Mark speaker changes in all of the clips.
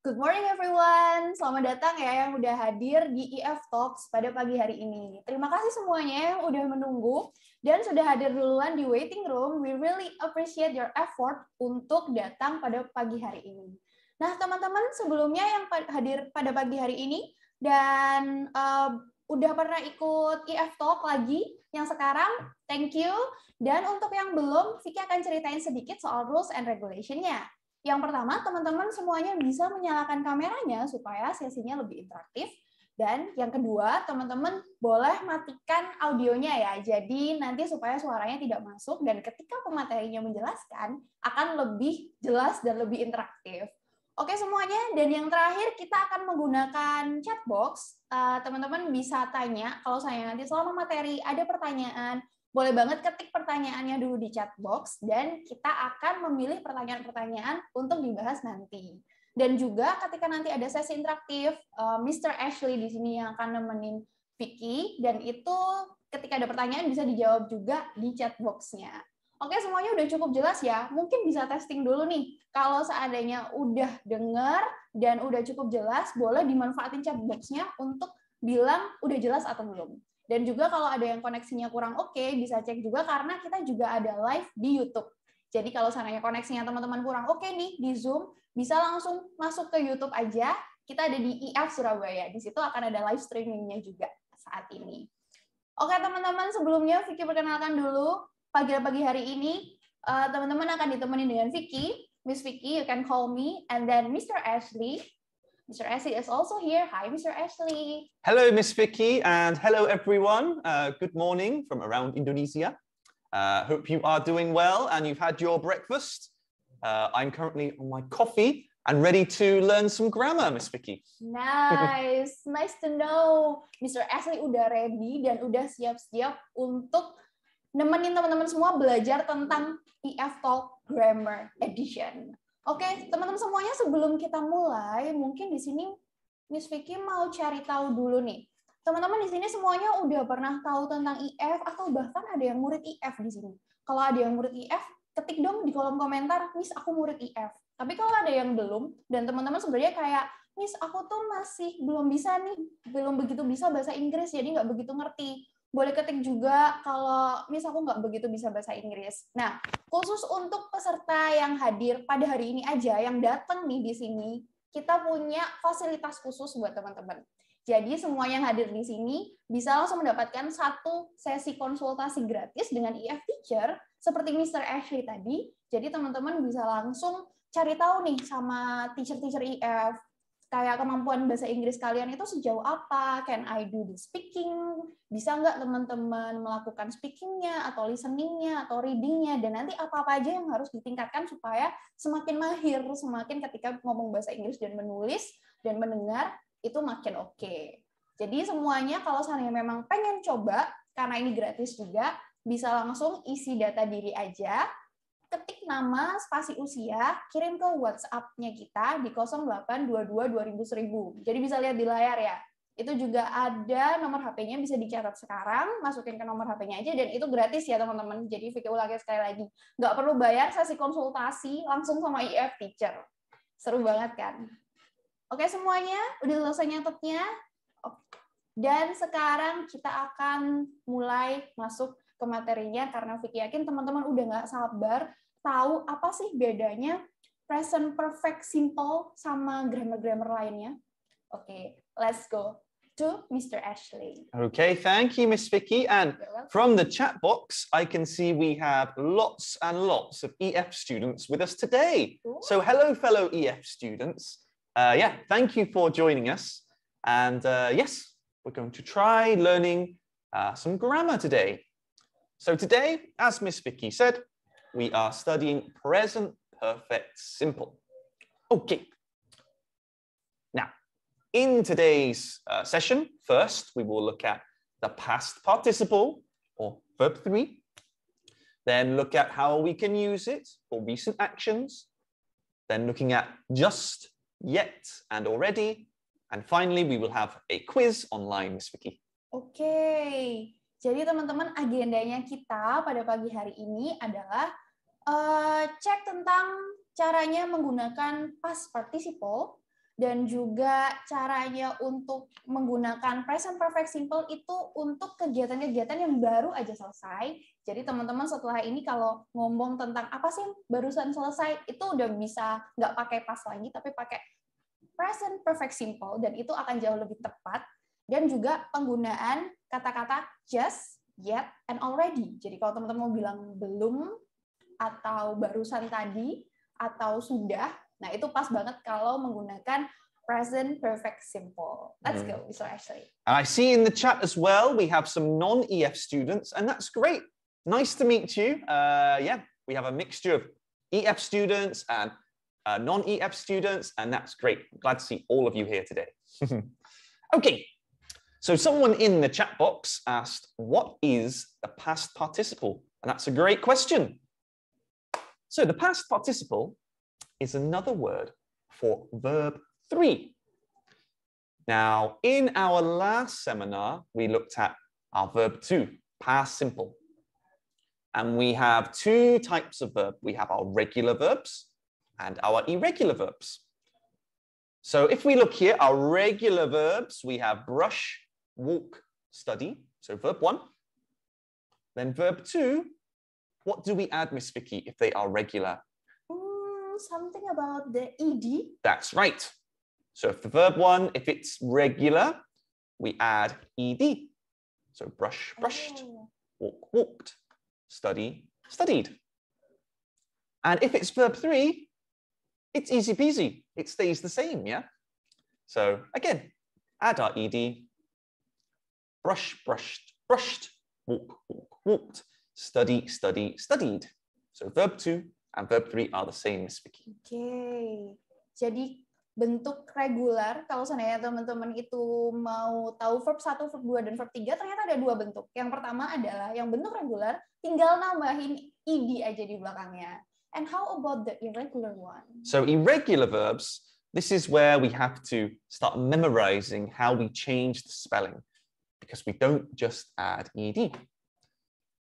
Speaker 1: Good morning everyone, selamat datang ya yang udah hadir di IF Talks pada pagi hari ini. Terima kasih semuanya yang udah menunggu dan sudah hadir duluan di waiting room. We really appreciate your effort untuk datang pada pagi hari ini. Nah teman-teman sebelumnya yang hadir pada pagi hari ini dan udah pernah ikut IF Talk lagi, yang sekarang thank you. Dan untuk yang belum, Vicky akan ceritain sedikit soal rules and regulation-nya. Yang pertama, teman-teman semuanya bisa menyalakan kameranya supaya sesinya lebih interaktif. Dan yang kedua, teman-teman boleh matikan audionya ya. Jadi nanti supaya suaranya tidak masuk dan ketika pematerinya menjelaskan akan lebih jelas dan lebih interaktif. Oke semuanya, dan yang terakhir kita akan menggunakan chat box. Teman-teman bisa tanya, kalau saya nanti selama materi ada pertanyaan, boleh banget ketik pertanyaannya dulu di chat box dan kita akan memilih pertanyaan-pertanyaan untuk dibahas nanti. Dan juga ketika nanti ada sesi interaktif, Mr. Ashley di sini yang akan nemenin Vicky dan itu ketika ada pertanyaan bisa dijawab juga di chat box-nya. Oke, semuanya udah cukup jelas ya. Mungkin bisa testing dulu nih. Kalau seandainya udah dengar dan udah cukup jelas, boleh dimanfaatin chat box-nya untuk bilang udah jelas atau belum. Dan juga kalau ada yang koneksinya kurang oke, bisa cek juga karena kita juga ada live di YouTube. Jadi kalau seandainya koneksinya teman-teman kurang oke nih di Zoom, bisa langsung masuk ke YouTube aja. Kita ada di IF Surabaya. Di situ akan ada live streaming-nya juga saat ini. Oke teman-teman, sebelumnya Vicky perkenalkan dulu. Pagi hari ini, teman-teman akan ditemani dengan Vicky. Miss Vicky, you can call me. And then Mr. Ashley. Mr. Ashley is also here. Hi, Mr. Ashley.
Speaker 2: Hello, Miss Vicky, and hello, everyone. Good morning from around Indonesia. Hope you are doing well and you've had your breakfast. I'm currently on my coffee and ready to learn some grammar, Miss Vicky.
Speaker 1: Nice. Nice to know. Mr. Ashley udah ready dan udah siap-siap untuk nemenin teman-teman semua belajar tentang IF Talk Grammar Edition. Oke, teman-teman semuanya sebelum kita mulai, mungkin di sini Miss Vicky mau cari tahu dulu nih. Teman-teman di sini semuanya udah pernah tahu tentang IF atau bahkan ada yang murid IF di sini. Kalau ada yang murid IF, ketik dong di kolom komentar, Miss aku murid IF. Tapi kalau ada yang belum dan teman-teman sebenarnya kayak Miss aku tuh masih belum bisa nih, belum begitu bisa bahasa Inggris jadi nggak begitu ngerti. Boleh ketik juga kalau Miss aku nggak begitu bisa bahasa Inggris. Nah, khusus untuk peserta yang hadir pada hari ini aja, yang datang nih di sini, kita punya fasilitas khusus buat teman-teman. Jadi semua yang hadir di sini bisa langsung mendapatkan satu sesi konsultasi gratis dengan IF Teacher, seperti Mr. Ashley tadi. Jadi teman-teman bisa langsung cari tahu nih sama teacher-teacher IF, kayak kemampuan bahasa Inggris kalian itu sejauh apa, can I do the speaking, bisa nggak teman-teman melakukan speakingnya, atau listeningnya, atau readingnya, dan nanti apa-apa aja yang harus ditingkatkan supaya semakin mahir, semakin ketika ngomong bahasa Inggris dan menulis, dan mendengar, itu makin oke. Jadi semuanya kalau seandainya memang pengen coba, karena ini gratis juga, bisa langsung isi data diri aja, ketik nama, spasi usia, kirim ke WhatsApp-nya kita di 0822 2000 1000. Jadi bisa lihat di layar ya. Itu juga ada nomor HP-nya, bisa dicatat sekarang, masukin ke nomor HP-nya aja, dan itu gratis ya teman-teman. Jadi Vicky ulangi sekali lagi. Nggak perlu bayar sesi konsultasi, langsung sama IF Teacher. Seru banget kan? Oke semuanya, udah selesai nyatetnya? Dan sekarang kita akan mulai masuk ke materinya karena Vicky yakin teman-teman udah nggak sabar tahu apa sih bedanya present perfect simple sama grammar-grammar lainnya. Oke, let's go to Mr. Ashley.
Speaker 2: Okay, thank you, Miss Vicky. And from the chat box, I can see we have lots and lots of EF students with us today. Ooh. So hello, fellow EF students. Thank you for joining us. And yes, we're going to try learning some grammar today. So today, as Miss Vicky said, we are studying present perfect simple. Okay. Now, in today's session, first, we will look at the past participle, or verb 3. Then look at how we can use it for recent actions. Then looking at just, yet, and already. And finally, we will have a quiz online, Miss Vicky.
Speaker 1: Okay. Jadi teman-teman agendanya kita pada pagi hari ini adalah cek tentang caranya menggunakan past participle Dan juga caranya untuk menggunakan present perfect simple itu untuk kegiatan-kegiatan yang baru aja selesai. Jadi teman-teman setelah ini kalau ngomong tentang apa sih yang barusan selesai, itu udah bisa nggak pakai past lagi, tapi pakai present perfect simple, dan itu akan jauh lebih tepat. Dan juga penggunaan kata-kata just, yet, and already. Jadi kalau teman-teman mau bilang belum, atau barusan tadi, atau sudah, nah itu pas banget kalau menggunakan present perfect simple. Let's go, Mr. Ashley.
Speaker 2: And I see in the chat as well, we have some non-EF students, and that's great. Nice to meet you. Yeah, we have a mixture of EF students and non-EF students, and that's great. Glad to see all of you here today. Okay, so someone in the chat box asked, what is the past participle? And that's a great question. So the past participle is another word for verb 3. Now, in our last seminar, we looked at our verb 2, past simple. And we have two types of verb. We have our regular verbs and our irregular verbs. So if we look here, our regular verbs, we have brush, walk, study. So verb 1. Then verb 2, what do we add, Miss Vicky, if they are regular?
Speaker 1: Something about the ed.
Speaker 2: That's right. So for verb 1, if it's regular, we add ed. So brush, brushed, walk, walked, study, studied. And if it's verb 3, it's easy peasy. It stays the same, yeah? So again, add our ed, brush, brushed, brushed, walk, walk, walked, study, study, studied. So verb 2 and verb 3 are the same, Miss Vicky.
Speaker 1: Okay. Jadi bentuk regular, kalau seandainya teman-teman itu mau tahu verb 1, verb 2, dan verb 3, ternyata ada dua bentuk. Yang pertama adalah yang bentuk regular, tinggal nambahin ed aja di belakangnya. And how about the irregular one?
Speaker 2: So irregular verbs, this is where we have to start memorizing how we change the spelling, because we don't just add ed.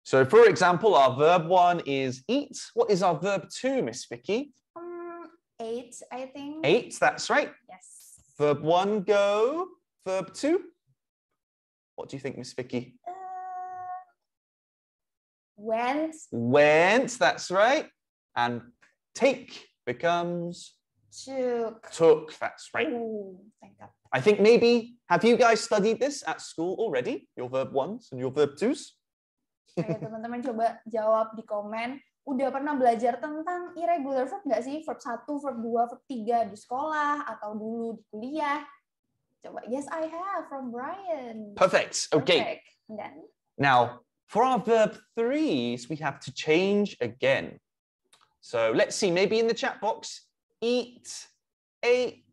Speaker 2: So for example, our verb 1 is eat. What is our verb 2, Miss Vicky?
Speaker 1: Ate, I think.
Speaker 2: Ate, that's right.
Speaker 1: Yes.
Speaker 2: Verb 1, go. Verb 2? What do you think, Miss Vicky?
Speaker 1: Went.
Speaker 2: Went, that's right. And take becomes?
Speaker 1: Took.
Speaker 2: Took, that's right.
Speaker 1: Ooh, thank God.
Speaker 2: I think maybe, have you guys studied this at school already? Your verb 1s and your verb 2s?
Speaker 1: Oke, teman-teman coba jawab di komen. Udah pernah belajar tentang irregular verb nggak sih? Verb 1, verb 2, verb 3 di sekolah atau dulu di kuliah? Coba, yes I have, from Brian.
Speaker 2: Perfect, okay.
Speaker 1: Perfect. And then?
Speaker 2: Now, for our verb 3s, we have to change again. So let's see, maybe in the chat box, eat, ate.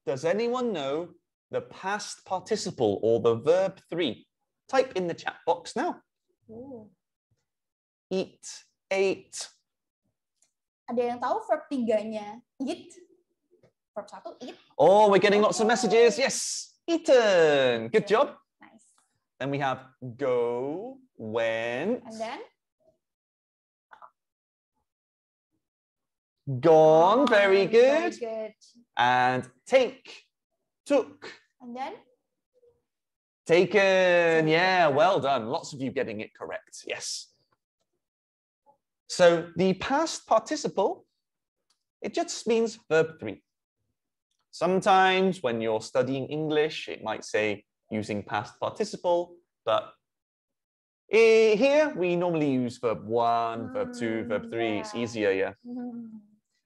Speaker 2: Does anyone know the past participle or the verb 3? Type in the chat box now.
Speaker 1: Ooh.
Speaker 2: Eat, ate.
Speaker 1: Ada yang tahu verb 3-nya? Eat. Verb 1, eat.
Speaker 2: Oh, we're getting lots of messages. Yes, eaten. Good job.
Speaker 1: Nice.
Speaker 2: Then we have go, went.
Speaker 1: And then?
Speaker 2: Gone, very good.
Speaker 1: Very good.
Speaker 2: And take, took.
Speaker 1: And then?
Speaker 2: Taken, yeah, well done. Lots of you getting it correct, yes. So the past participle, it just means verb 3. Sometimes when you're studying English, it might say using past participle, but here we normally use verb 1, verb 2, verb 3. Yeah. It's easier, yeah.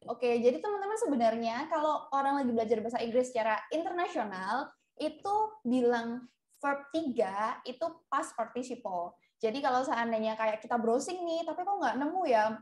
Speaker 1: Oke, jadi teman-teman sebenarnya kalau orang lagi belajar bahasa Inggris secara internasional, itu bilang verb 3 itu past participle. Jadi kalau seandainya kayak kita browsing nih, tapi kok nggak nemu ya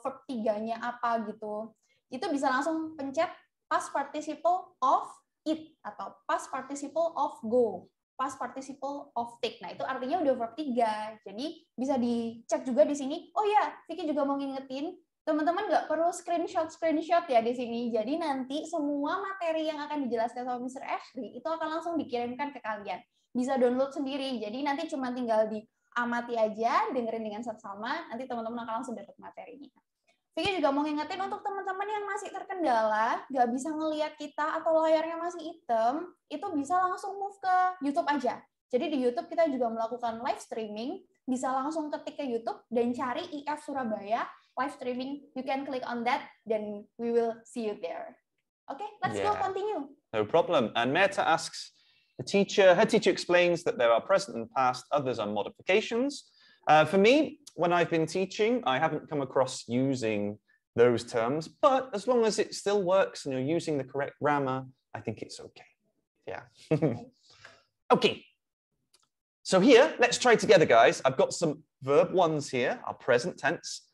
Speaker 1: verb 3-nya apa gitu, itu bisa langsung pencet past participle of eat atau past participle of go, past participle of take. Nah, itu artinya udah verb 3. Jadi bisa dicek juga di sini. Oh ya, Vicky juga mau ngingetin, teman-teman nggak perlu screenshot ya di sini. Jadi nanti semua materi yang akan dijelaskan sama Mr. Ashley itu akan langsung dikirimkan ke kalian. Bisa download sendiri. Jadi nanti cuma tinggal diamati aja, dengerin dengan seksama, nanti teman-teman akan langsung dapat materinya. Vicky juga mau ngingetin untuk teman-teman yang masih terkendala, nggak bisa ngelihat kita atau layarnya masih hitam, itu bisa langsung move ke YouTube aja. Jadi di YouTube kita juga melakukan live streaming, bisa langsung ketik ke YouTube dan cari IF Surabaya live streaming. You can click on that, then we will see you there. Okay, let's go continue.
Speaker 2: No problem. And Meta asks, her teacher explains that there are present and past, others are modifications. For me, when I've been teaching, I haven't come across using those terms, but as long as it still works and you're using the correct grammar, I think it's okay. Yeah. Okay. So here, let's try together, guys. I've got some verb ones here, our present tense,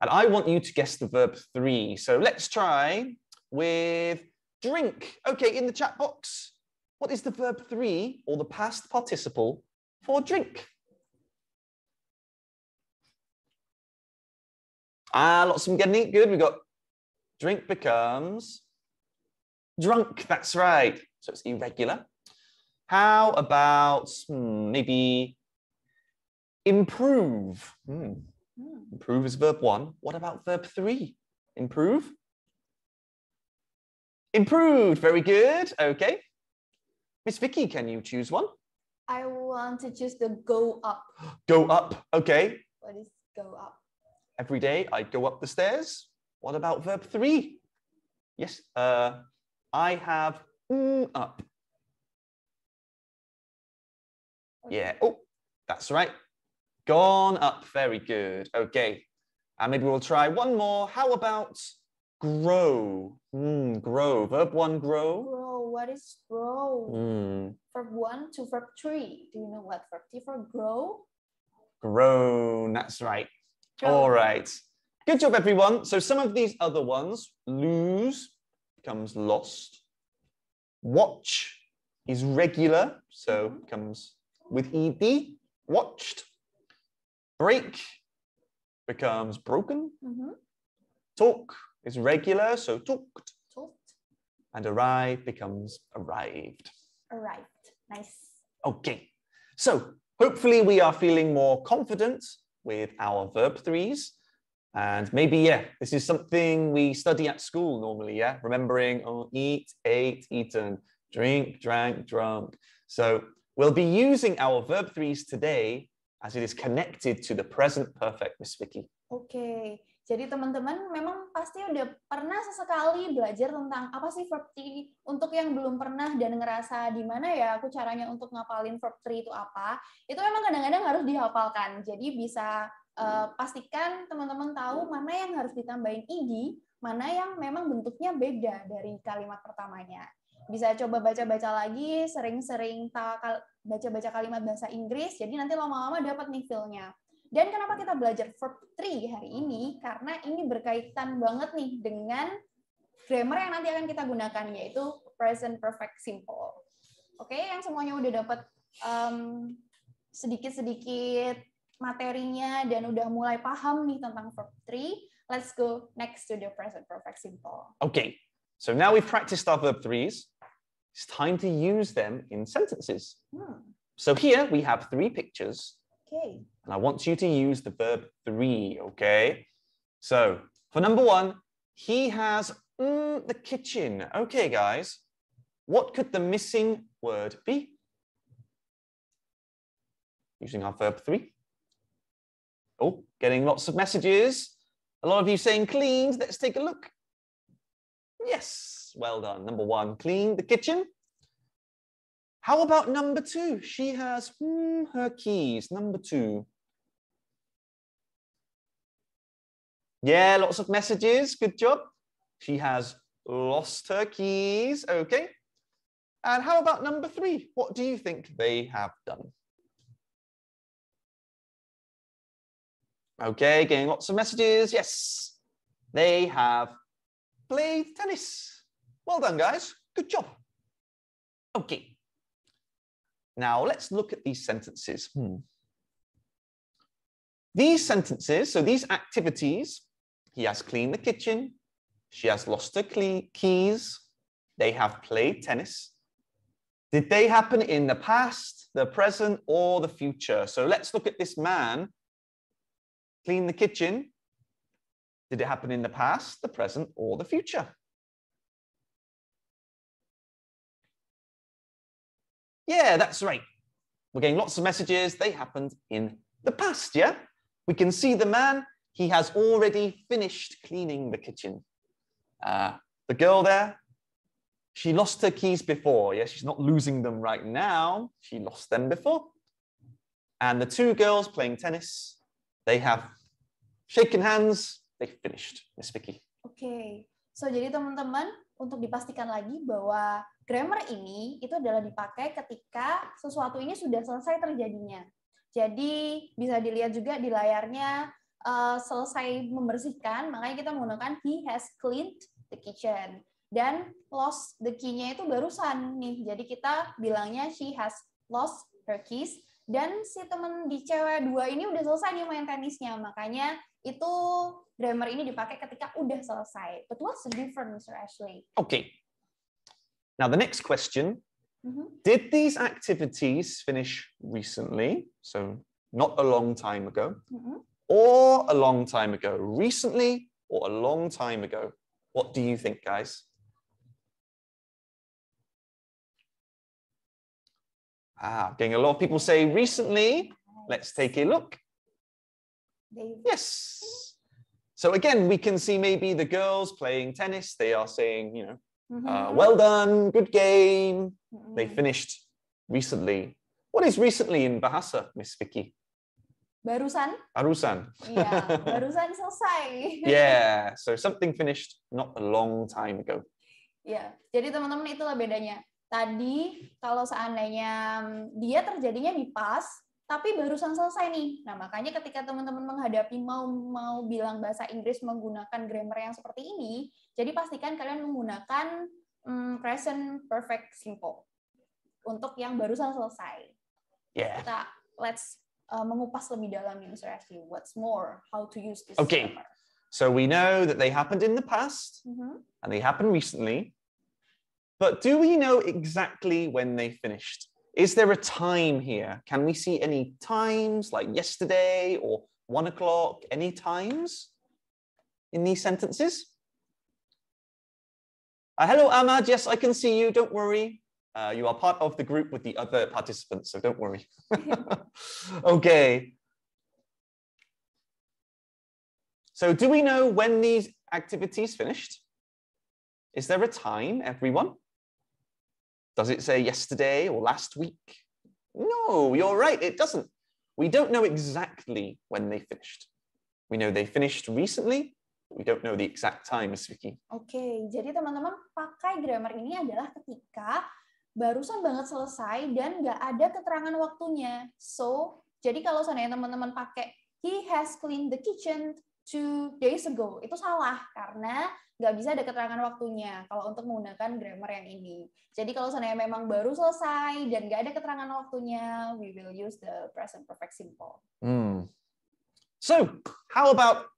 Speaker 2: and I want you to guess the verb 3. So let's try with drink. Okay, in the chat box, what is the verb 3 or the past participle for drink? Lots of them getting it. Good. We got drink becomes drunk. That's right. So it's irregular. How about maybe improve? Improve is verb 1. What about verb 3? Improve? Improved. Very good. Okay. Miss Vicky, can you choose one?
Speaker 1: I want to choose the go up.
Speaker 2: Go up. Okay.
Speaker 1: What is go up?
Speaker 2: Every day I go up the stairs. What about verb 3? Yes, I have up. Okay. Yeah, oh, that's right. Gone up, very good. Okay, and maybe we'll try one more. How about grow? Grow, verb 1, grow.
Speaker 1: Grow, what is grow? Verb 1 to verb 3. Do you know what verb 3 for grow?
Speaker 2: Grown, that's right. All right. Good job, everyone. So some of these other ones, lose becomes lost. Watch is regular, so comes with ed, watched. Break becomes broken. Talk is regular, so talked. And arrive becomes arrived.
Speaker 1: Arrived. Nice.
Speaker 2: Okay. So hopefully we are feeling more confident with our verb 3s. And maybe, yeah, this is something we study at school normally, yeah? Remembering, eat, ate, eaten, drink, drank, drunk. So we'll be using our verb 3s today as it is connected to the present perfect, Miss Vicky.
Speaker 1: Okay. Jadi teman-teman memang pasti udah pernah sesekali belajar tentang apa sih verb 3. Untuk yang belum pernah dan ngerasa di mana ya aku caranya untuk ngapalin verb 3 itu apa, itu memang kadang-kadang harus dihafalkan. Jadi bisa pastikan teman-teman tahu mana yang harus ditambahin ed, mana yang memang bentuknya beda dari kalimat pertamanya. Bisa coba baca-baca lagi, sering-sering baca-baca kalimat bahasa Inggris, jadi nanti lama-lama dapat nih feel-nya. Dan kenapa kita belajar verb 3 hari ini? Karena ini berkaitan banget nih dengan grammar yang nanti akan kita gunakan, yaitu present perfect simple. Oke, yang semuanya udah dapat sedikit-sedikit materinya dan udah mulai paham nih tentang verb 3, let's go next to the present perfect simple.
Speaker 2: Okay, so now we've practiced our verb 3s. It's time to use them in sentences. So here we have 3 pictures.
Speaker 1: Okay.
Speaker 2: And I want you to use the verb 3, okay? So for number 1, he has the kitchen. Okay, guys, what could the missing word be? Using our verb 3. Oh, getting lots of messages. A lot of you saying cleaned. Let's take a look. Yes, well done. Number 1, clean the kitchen. How about number 2? She has her keys. Number 2. Yeah, lots of messages. Good job. She has lost her keys. Okay. And how about number 3? What do you think they have done? Okay, getting lots of messages. Yes, they have played tennis. Well done, guys. Good job. Okay. Now let's look at these sentences. These sentences, so these activities, he has cleaned the kitchen, she has lost her keys, they have played tennis. Did they happen in the past, the present, or the future? So let's look at this man. Clean the kitchen. Did it happen in the past, the present, or the future? Yeah, that's right. We're getting lots of messages. They happened in the past, yeah? We can see the man, he has already finished cleaning the kitchen. The girl there, she lost her keys before. Yeah, she's not losing them right now. She lost them before. And the two girls playing tennis, they have shaken hands. They finished, Miss Vicky.
Speaker 1: Oke, so jadi teman-teman, untuk dipastikan lagi bahwa grammar ini itu adalah dipakai ketika sesuatu ini sudah selesai terjadinya. Jadi bisa dilihat juga di layarnya selesai membersihkan, makanya kita menggunakan he has cleaned the kitchen. Dan lost the key-nya itu barusan nih, jadi kita bilangnya she has lost her keys. Dan si teman di cewek dua ini udah selesai nih main tenisnya, makanya itu grammar ini dipakai ketika udah selesai. But what's the difference, Mr. Ashley?
Speaker 2: Okay. Now the next question, did these activities finish recently? So not a long time ago, or a long time ago? Recently or a long time ago? What do you think, guys? Getting a lot of people say recently. Let's take a look. Yes. So again, we can see maybe the girls playing tennis. They are saying, you know, well done, good game. They finished recently. What is recently in Bahasa, Miss Vicky?
Speaker 1: Barusan.
Speaker 2: Barusan.
Speaker 1: Yeah, barusan selesai.
Speaker 2: Yeah, so something finished not a long time ago.
Speaker 1: Ya, jadi teman-teman itulah bedanya. Tadi kalau seandainya dia terjadinya di past, tapi barusan selesai nih. Nah, makanya ketika teman-teman menghadapi mau bilang bahasa Inggris menggunakan grammar yang seperti ini, jadi pastikan kalian menggunakan present perfect simple untuk yang barusan selesai.
Speaker 2: Yeah.
Speaker 1: Kita let's mengupas lebih dalam nih, Mr. Ashley. What's more, how to use this
Speaker 2: Okay.
Speaker 1: grammar.
Speaker 2: So we know that they happened in the past and they happened recently. But do we know exactly when they finished? Is there a time here? Can we see any times, like yesterday or 1 o'clock? Any times in these sentences? Hello, Ahmad. Yes, I can see you. Don't worry. You are part of the group with the other participants, so don't worry. Okay. So do we know when these activities finished? Is there a time, everyone? Does it say yesterday or last week? No, you're right, it doesn't. We don't know exactly when they finished. We know they finished recently, but we don't know the exact time, Miss Vicky.
Speaker 1: Oke, jadi teman-teman pakai grammar ini adalah ketika barusan banget selesai dan nggak ada keterangan waktunya. So, jadi kalau seandainya teman-teman pakai he has cleaned the kitchen 2 days ago, itu salah karena nggak bisa ada keterangan waktunya kalau untuk menggunakan grammar yang ini. Jadi kalau seandainya memang baru selesai dan nggak ada keterangan waktunya, we will use the present perfect simple.
Speaker 2: So, how about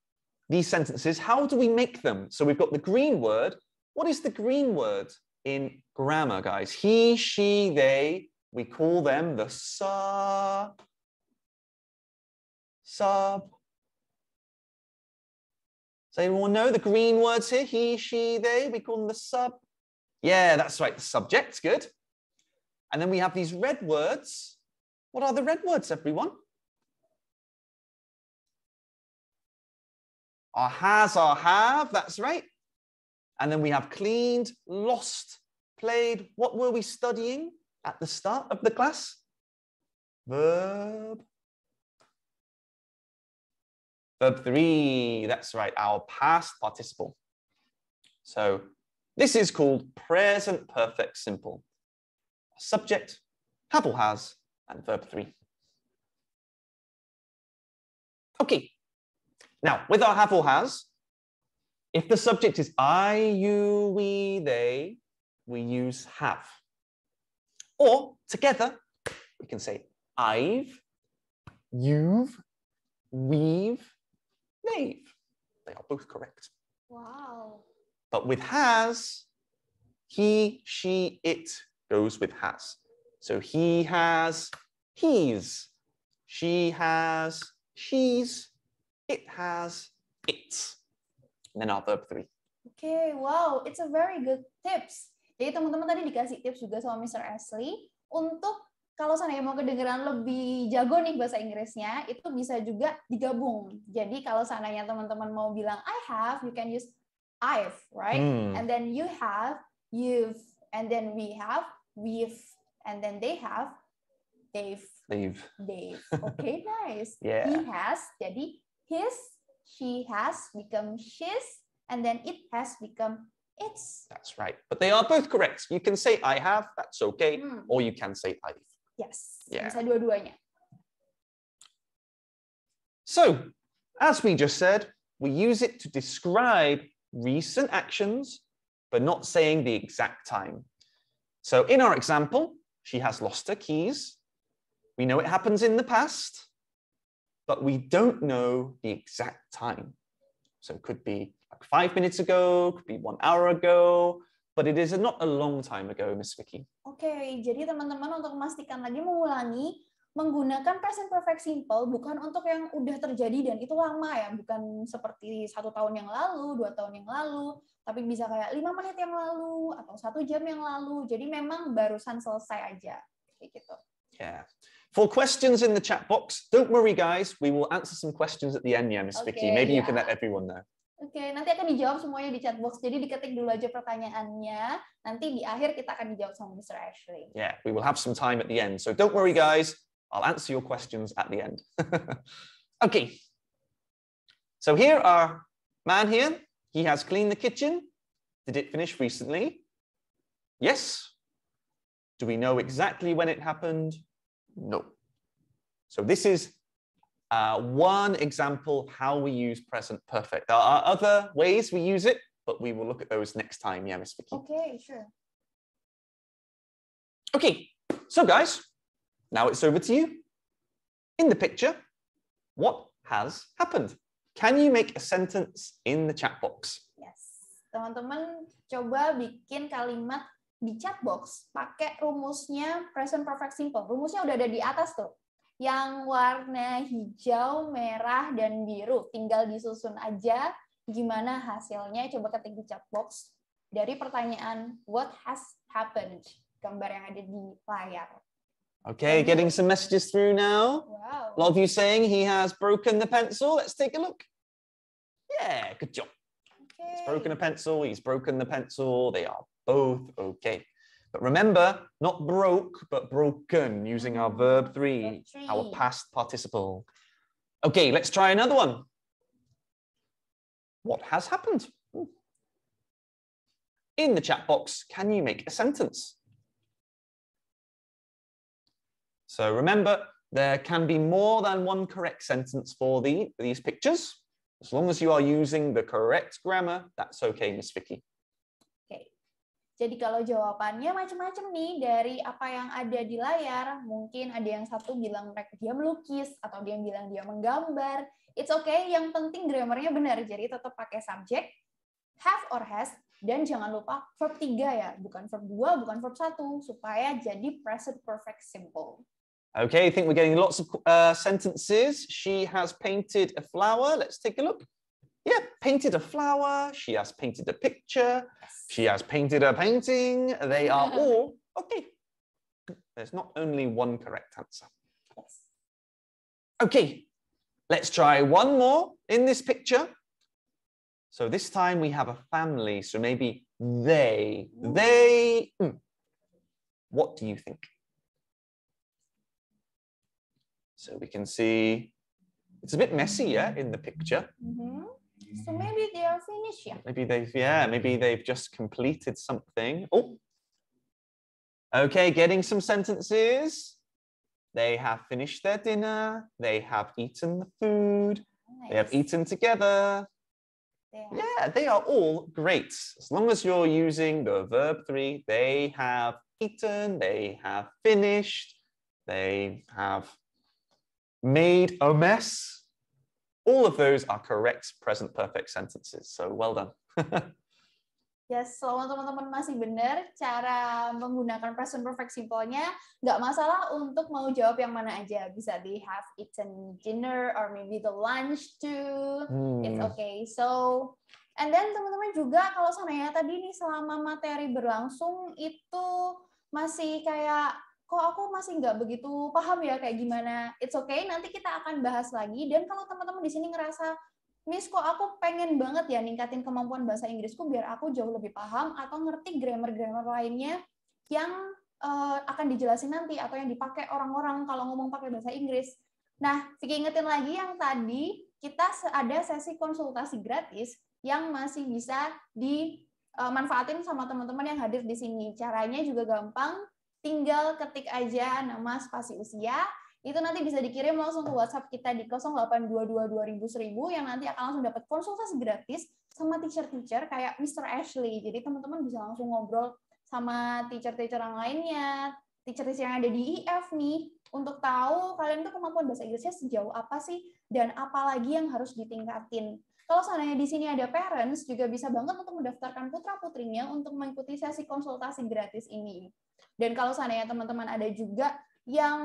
Speaker 2: these sentences? How do we make them? So we've got the green word. What is the green word in grammar, guys? He, she, they. We call them the sub. Does anyone know the green words here? He, she, they. We call them the sub. Yeah, that's right. The subject. Good. And then we have these red words. What are the red words, everyone? Our has, our have. That's right. And then we have cleaned, lost, played. What were we studying at the start of the class? Verb 3, that's right, our past participle. So this is called present perfect simple. Subject, have or has, and verb 3. Okay, now with our have or has, if the subject is I, you, we, they, we use have. Or together, we can say I've, you've, we've, they've. They are both correct.
Speaker 1: Wow.
Speaker 2: But with has, he, she, it goes with has. So he has, he's. She has, she's. It has, its. and then our verb 3.
Speaker 1: Okay, wow, it's a very good tips. Jadi teman-teman tadi dikasih tips juga sama Mr. Ashley untuk kalau seandainya mau kedengeran lebih jago nih bahasa Inggrisnya, itu bisa juga digabung. Jadi kalau seandainya teman-teman mau bilang I have, you can use I've, right? And then you have, you've, and then we have, we've, and then they have, they've. Okay, nice.
Speaker 2: Yeah.
Speaker 1: He has, jadi his, she has become she's, and then it has become its.
Speaker 2: That's right. But they are both correct. You can say I have, that's okay, or you can say I've.
Speaker 1: Yes,
Speaker 2: Yeah.
Speaker 1: bisa dua-duanya.
Speaker 2: So, as we just said, we use it to describe recent actions, but not saying the exact time. So in our example, she has lost her keys. We know it happens in the past, but we don't know the exact time. So it could be like 5 minutes ago, could be 1 hour ago, but it is not a long time ago, Miss Vicky.
Speaker 1: Oke, jadi teman-teman untuk memastikan lagi mengulangi menggunakan present perfect simple bukan untuk yang udah terjadi dan itu lama ya, bukan seperti 1 tahun yang lalu, 2 tahun yang lalu, tapi bisa kayak 5 menit yang lalu atau 1 jam yang lalu. Jadi memang barusan selesai aja, kayak gitu.
Speaker 2: Yeah. For questions in the chat box, don't worry guys, we will answer some questions at the end, yeah, Miss Vicky. Maybe you can let everyone know.
Speaker 1: Oke, nanti akan dijawab semuanya di chat box. Jadi diketik dulu aja pertanyaannya. Nanti di akhir kita akan dijawab sama Mr. Ashley.
Speaker 2: Yeah, we will have some time at the end. So don't worry, guys. I'll answer your questions at the end. Okay. So here our man here. He has cleaned the kitchen. Did it finish recently? Yes. Do we know exactly when it happened? No. So this is one example how we use present perfect. There are other ways we use it, but we will look at those next time. Yeah, Miss Vicky.
Speaker 1: Okay, sure.
Speaker 2: Okay, so guys, now it's over to you. In the picture, what has happened? Can you make a sentence in the chat box?
Speaker 1: Yes. Teman-teman coba bikin kalimat di chat box pakai rumusnya present perfect simple. Rumusnya udah ada di atas tuh. Yang warna hijau, merah, dan biru. Tinggal disusun aja gimana hasilnya. Coba ketik di chat box dari pertanyaan what has happened. Gambar yang ada di layar.
Speaker 2: Okay, getting some messages through now.
Speaker 1: Wow.
Speaker 2: A lot of you saying he has broken the pencil. Let's take a look. Yeah, good job.
Speaker 1: Okay.
Speaker 2: He's broken a pencil, he's broken the pencil. They are both okay. But remember, not broke, but broken, using our verb 3, our past participle. Okay, let's try another one. What has happened? In the chat box, can you make a sentence? So remember, there can be more than one correct sentence for these pictures. As long as you are using the correct grammar, that's okay, Miss Vicky.
Speaker 1: Jadi kalau jawabannya macam-macam nih dari apa yang ada di layar, mungkin ada yang satu bilang dia melukis, atau dia bilang dia menggambar. It's okay, yang penting grammarnya benar. Jadi tetap pakai subject, have or has, dan jangan lupa verb 3 ya, bukan verb 2, bukan verb 1, supaya jadi present perfect simple.
Speaker 2: Okay, I think we're getting lots of sentences. She has painted a flower. Let's take a look. Yeah, painted a flower. She has painted a picture. Yes. She has painted a painting. They are all okay. There's not only one correct answer.
Speaker 1: Yes.
Speaker 2: Okay, let's try one more in this picture. So this time we have a family. So maybe they. What do you think? So we can see it's a bit messy, yeah, in the picture.
Speaker 1: Mm-hmm. So maybe they are finished, yeah.
Speaker 2: Maybe they've just completed something. Oh, okay, getting some sentences. They have finished their dinner. They have eaten the food. Nice. They have eaten together. Yeah, they are all great. As long as you're using the verb 3, they have eaten, they have finished, they have made a mess. All of those are correct present perfect sentences. So well done.
Speaker 1: Yes, selama teman-teman masih benar cara menggunakan present perfect simple-nya, nggak masalah untuk mau jawab yang mana aja. Bisa they have eaten dinner or maybe the lunch too. It's okay. So And then teman-teman juga kalau seandainya tadi nih selama materi berlangsung itu masih kayak kok aku masih nggak begitu paham ya kayak gimana. It's okay, nanti kita akan bahas lagi. Dan kalau teman-teman di sini ngerasa, Miss kok aku pengen banget ya ningkatin kemampuan bahasa Inggrisku biar aku jauh lebih paham atau ngerti grammar-grammar lainnya yang akan dijelasin nanti atau yang dipakai orang-orang kalau ngomong pakai bahasa Inggris. Nah, Vicky ingetin lagi yang tadi kita ada sesi konsultasi gratis yang masih bisa dimanfaatin sama teman-teman yang hadir di sini. Caranya juga gampang. Tinggal ketik aja nama spasi usia, itu nanti bisa dikirim langsung ke WhatsApp kita di 08222000 yang nanti akan langsung dapat konsultasi gratis sama teacher-teacher kayak Mr. Ashley. Jadi teman-teman bisa langsung ngobrol sama teacher-teacher yang lainnya, teacher-teacher yang ada di IF nih, untuk tahu kalian tuh kemampuan bahasa Inggrisnya sejauh apa sih, dan apa lagi yang harus ditingkatin. Kalau seandainya di sini ada parents, juga bisa banget untuk mendaftarkan putra-putrinya untuk mengikuti sesi konsultasi gratis ini. Dan kalau seandainya teman-teman ada juga yang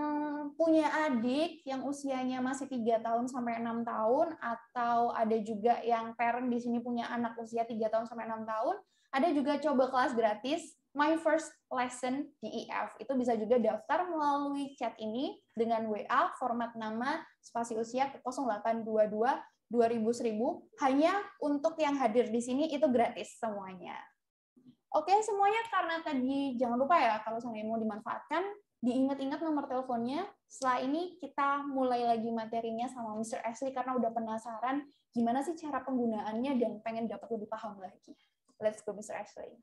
Speaker 1: punya adik yang usianya masih 3 tahun sampai 6 tahun, atau ada juga yang parent di sini punya anak usia 3 tahun sampai 6 tahun, ada juga coba kelas gratis My First Lesson di IF. Itu bisa juga daftar melalui chat ini dengan WA, format nama, spasi usia ke 08222000. Hanya untuk yang hadir di sini itu gratis semuanya. Oke, semuanya karena tadi jangan lupa ya kalau seandainya mau dimanfaatkan, diingat-ingat nomor teleponnya. Setelah ini kita mulai lagi materinya sama Mr. Ashley karena udah penasaran gimana sih cara penggunaannya dan pengen dapat lebih paham lagi. Let's go, Mr. Ashley.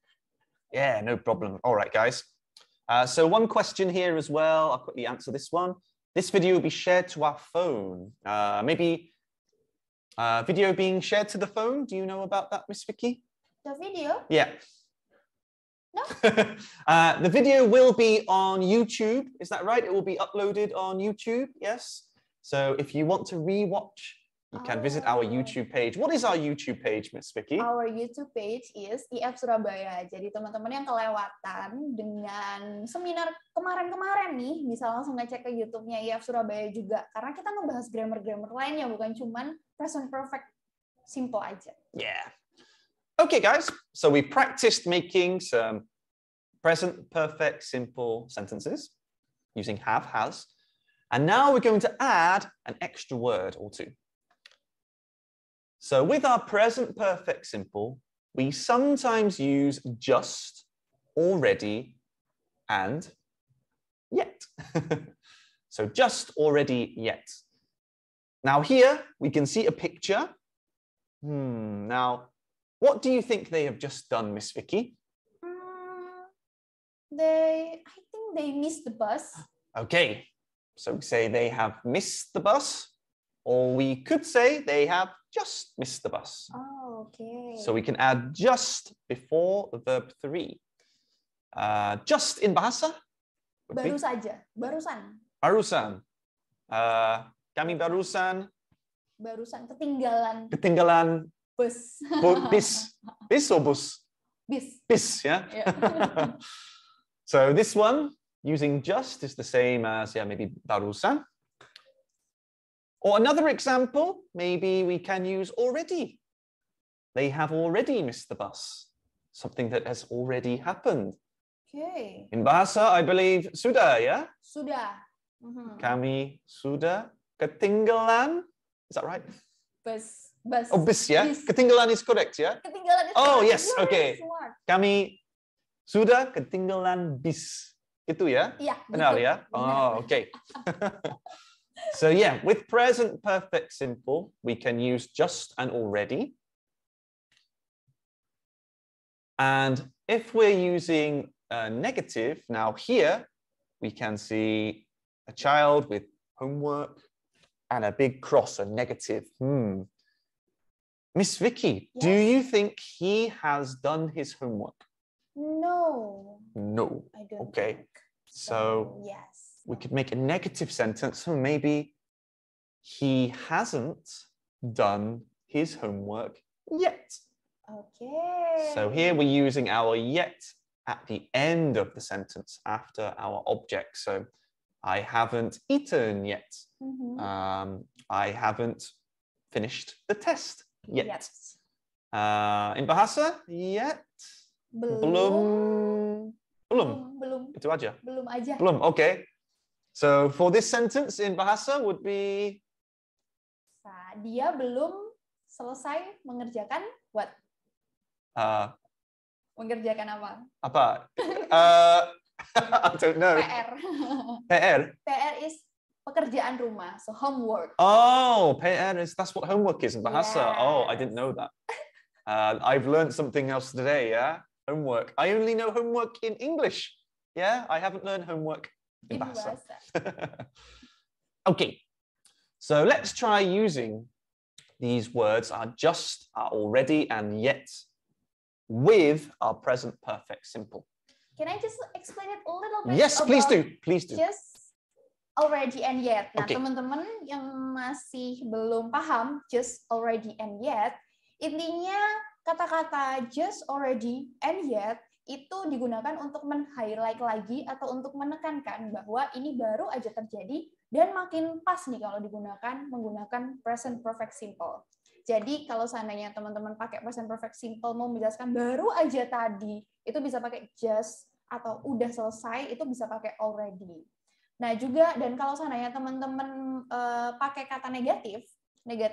Speaker 2: Yeah, no problem. All right, guys. So one question here as well. I'll quickly answer this one. This video will be shared to our phone. Maybe video being shared to the phone. Do you know about that, Miss Vicky?
Speaker 1: The video?
Speaker 2: Yeah.
Speaker 1: No?
Speaker 2: The video will be on YouTube. Is that right? It will be uploaded on YouTube. Yes. So if you want to rewatch, you can visit our YouTube page. What is our YouTube page, Miss Vicky?
Speaker 1: Our YouTube page is IF Surabaya. Jadi teman-teman yang kelewatan dengan seminar kemarin-kemarin nih, bisa langsung ngecek ke YouTube-nya IF Surabaya juga. Karena kita ngebahas grammar-grammar lainnya, bukan cuman present perfect simple aja.
Speaker 2: Yeah. Okay, guys. So we practiced making some present perfect simple sentences using have, has. And now we're going to add an extra word or two. So with our present perfect simple, we sometimes use just, already, and yet. So just, already, yet. Now here we can see a picture. Now, what do you think they have just done, Miss Vicky?
Speaker 1: I think they missed the bus.
Speaker 2: Okay, so we say they have missed the bus, or we could say they have just missed the bus.
Speaker 1: Oh, okay.
Speaker 2: So we can add just before the verb 3. Just in bahasa?
Speaker 1: Baru saja, barusan.
Speaker 2: Barusan. Kami barusan.
Speaker 1: Barusan, ketinggalan.
Speaker 2: Ketinggalan.
Speaker 1: Bus.
Speaker 2: Bis. Bis or bus?
Speaker 1: Bis.
Speaker 2: Bis, yeah? So this one, using just, is the same as, maybe barusan. Or another example, maybe we can use already. They have already missed the bus. Something that has already happened.
Speaker 1: Okay.
Speaker 2: In bahasa, I believe, sudah, yeah?
Speaker 1: Sudah.
Speaker 2: Kami sudah ketinggalan. Is that right?
Speaker 1: Bus.
Speaker 2: Oh, bis, yeah?
Speaker 1: Bis.
Speaker 2: Ketinggalan is correct, yeah?
Speaker 1: Ketinggalan is
Speaker 2: Oh,
Speaker 1: correct.
Speaker 2: yes,
Speaker 1: You're
Speaker 2: okay.
Speaker 1: really smart.
Speaker 2: Kami sudah ketinggalan bis. Itu ya?
Speaker 1: Iya,
Speaker 2: benar
Speaker 1: gitu.
Speaker 2: Ya? Oh, okay. So yeah, with present perfect simple, we can use just and already. And if we're using negative, now here we can see a child with homework and a big cross, a negative. Miss Vicky,
Speaker 1: Yes.
Speaker 2: do you think he has done his homework?
Speaker 1: No.
Speaker 2: No.
Speaker 1: I don't
Speaker 2: Okay.
Speaker 1: think.
Speaker 2: So
Speaker 1: yes.
Speaker 2: we could make a negative sentence. So maybe he hasn't done his homework yet.
Speaker 1: Okay.
Speaker 2: So here we're using our yet at the end of the sentence after our object. So I haven't eaten yet. I haven't finished the test yet.
Speaker 1: Yes.
Speaker 2: In bahasa, yet? Belum. Itu aja.
Speaker 1: Belum aja.
Speaker 2: Belum, okay. So for this sentence in bahasa would be?
Speaker 1: Dia belum selesai mengerjakan what? Mengerjakan apa?
Speaker 2: Apa? I don't know.
Speaker 1: PR.
Speaker 2: PR?
Speaker 1: PR is pekerjaan rumah, so homework.
Speaker 2: Oh, PR is, that's what homework is in bahasa.
Speaker 1: Yes.
Speaker 2: Oh, I didn't know that. I've learned something else today, yeah? Homework. I only know homework in English. Yeah, I haven't learned homework in bahasa. Okay, so let's try using these words are just, are already, and yet with our present perfect simple.
Speaker 1: Can I just explain it a little bit?
Speaker 2: Yes, please do. Please do.
Speaker 1: Just, already, and yet. Nah,
Speaker 2: Okay.
Speaker 1: teman-teman yang masih belum paham just, already, and yet, intinya kata-kata just, already, and yet itu digunakan untuk men-highlight lagi atau untuk menekankan bahwa ini baru aja terjadi dan makin pas nih kalau digunakan menggunakan present perfect simple. Jadi kalau seandainya teman-teman pakai present perfect simple mau menjelaskan baru aja tadi, itu bisa pakai just, atau udah selesai itu bisa pakai already. Nah juga, dan kalau seandainya teman-teman pakai kata negatif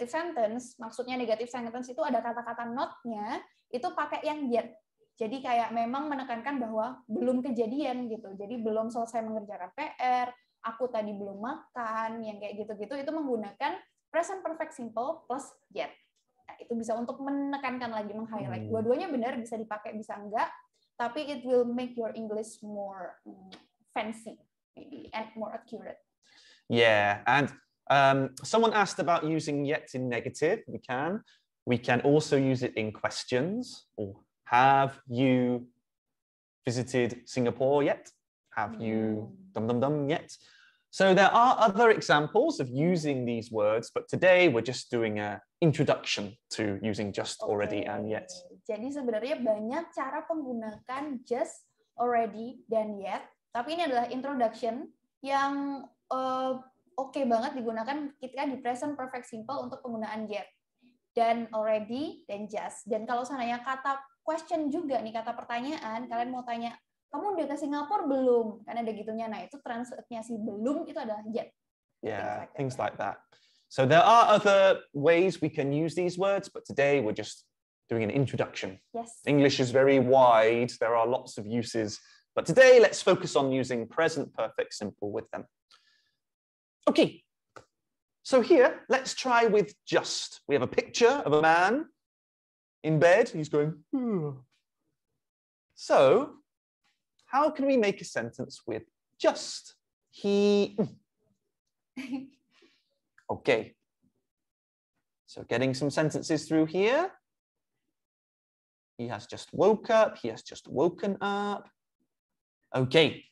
Speaker 1: sentence, maksudnya negative sentence itu ada kata-kata not-nya, itu pakai yang yet. Jadi kayak memang menekankan bahwa belum kejadian gitu. Jadi belum selesai mengerjakan PR, aku tadi belum makan, yang kayak gitu-gitu itu menggunakan present perfect simple plus yet. Nah, itu bisa untuk menekankan lagi, meng-highlight. Dua-duanya benar, bisa dipakai, bisa enggak. Tapi it will make your English more fancy, maybe, and more accurate.
Speaker 2: Yeah, and someone asked about using yet in negative. We can also use it in questions. Or have you visited Singapore yet? Have you yet? So there are other examples of using these words, but today we're just doing an introduction to using just, already, and yet.
Speaker 1: Jadi sebenarnya banyak cara menggunakan just, already, dan yet. Tapi ini adalah introduction yang oke banget digunakan ketika di present perfect simple untuk penggunaan yet. Dan already, dan just. Dan kalau seandainya kata question juga nih, kata pertanyaan, kalian mau tanya, kamu udah ke Singapura belum? Kan ada gitunya. Nah, itu translate-nya si belum itu adalah yet.
Speaker 2: Yeah, things like that. So there are other ways we can use these words, but today we're just doing an introduction.
Speaker 1: Yes.
Speaker 2: English is very wide. There are lots of uses, but today let's focus on using present perfect simple with them. Okay. So here, let's try with just. We have a picture of a man in bed. He's going, So, how can we make a sentence with just? He. Okay. So getting some sentences through here. He has just woke up. He has just woken up. Okay.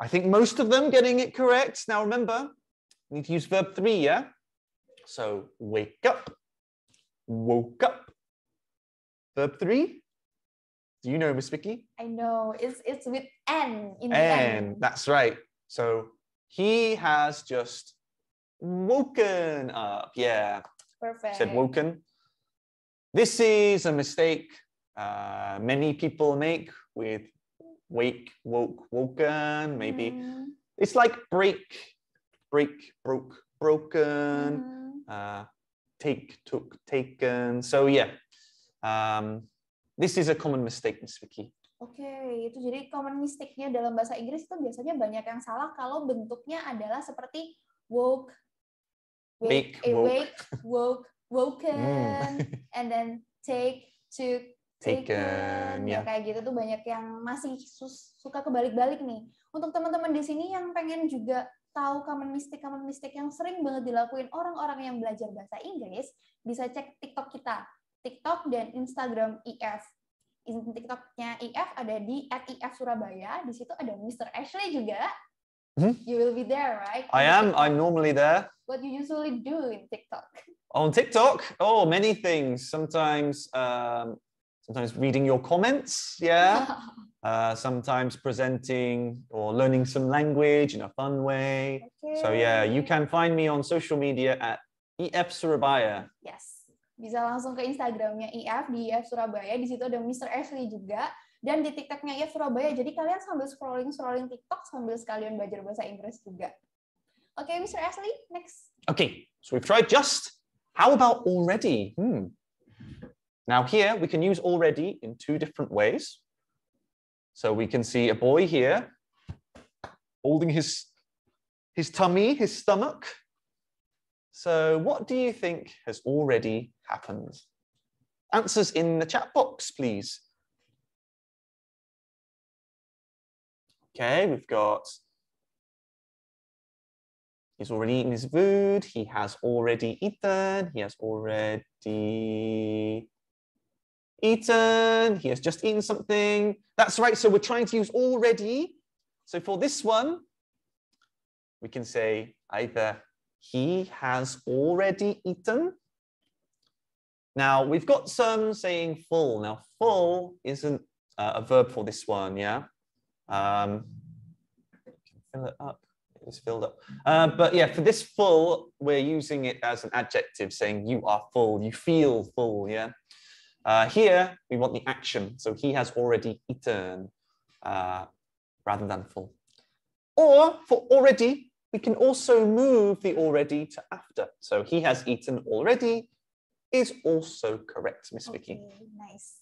Speaker 2: I think most of them getting it correct. Now remember, we need to use verb 3, yeah? So wake up, woke up. Verb 3. Do you know, Miss Vicky?
Speaker 1: I know. It's with N in the
Speaker 2: N.
Speaker 1: end.
Speaker 2: That's right. So he has just woken up. Yeah.
Speaker 1: Perfect.
Speaker 2: Said woken. This is a mistake many people make with wake, woke, woken. Maybe it's like break, broke, broken. Take, took, taken. So yeah. This is a common mistake, Miss Vicky.
Speaker 1: Oke, itu jadi common mistake-nya dalam bahasa Inggris itu biasanya banyak yang salah kalau bentuknya adalah seperti woke,
Speaker 2: Wake,
Speaker 1: awake, woke, woken, and then take, took, taken. Ya kayak gitu tuh banyak yang masih suka kebalik-balik nih. Untuk teman-teman di sini yang pengen juga tahu common mistake yang sering banget dilakuin orang-orang yang belajar bahasa Inggris, bisa cek TikTok kita. TikTok dan Instagram IF. TikToknya IF ada di @IF_Surabaya. Di situ ada Mr. Ashley juga. You will be there, right?
Speaker 2: I am. I'm normally there.
Speaker 1: What you usually do in TikTok?
Speaker 2: On TikTok? Oh, many things. Sometimes reading your comments. Yeah. Sometimes presenting or learning some language in a fun way. Okay. So yeah, you can find me on social media at IF Surabaya.
Speaker 1: Yes. Bisa langsung ke Instagramnya IF di IF Surabaya. Di situ ada Mr. Ashley juga. Dan di TikToknya IF Surabaya. Jadi kalian sambil scrolling TikTok sambil sekalian belajar bahasa Inggris juga. Okay, Mr. Ashley, next.
Speaker 2: Okay, so we've tried just. How about already? Now here we can use already in two different ways. So we can see a boy here holding his tummy, his stomach. So what do you think has already happened? Answers in the chat box, please. Okay, we've got he's already eaten his food. He has already eaten. He has already eaten. He has just eaten something. That's right. So we're trying to use already. So for this one, we can say either he has already eaten. Now we've got some saying full. Now full isn't a verb for this one, yeah? Fill it up. It's filled up. But yeah, for this full, we're using it as an adjective, saying you are full, you feel full, yeah? Here, we want the action. So he has already eaten rather than full. Or for already, we can also move the already to after. So he has eaten already is also correct, Miss Vicky.
Speaker 1: Okay, nice.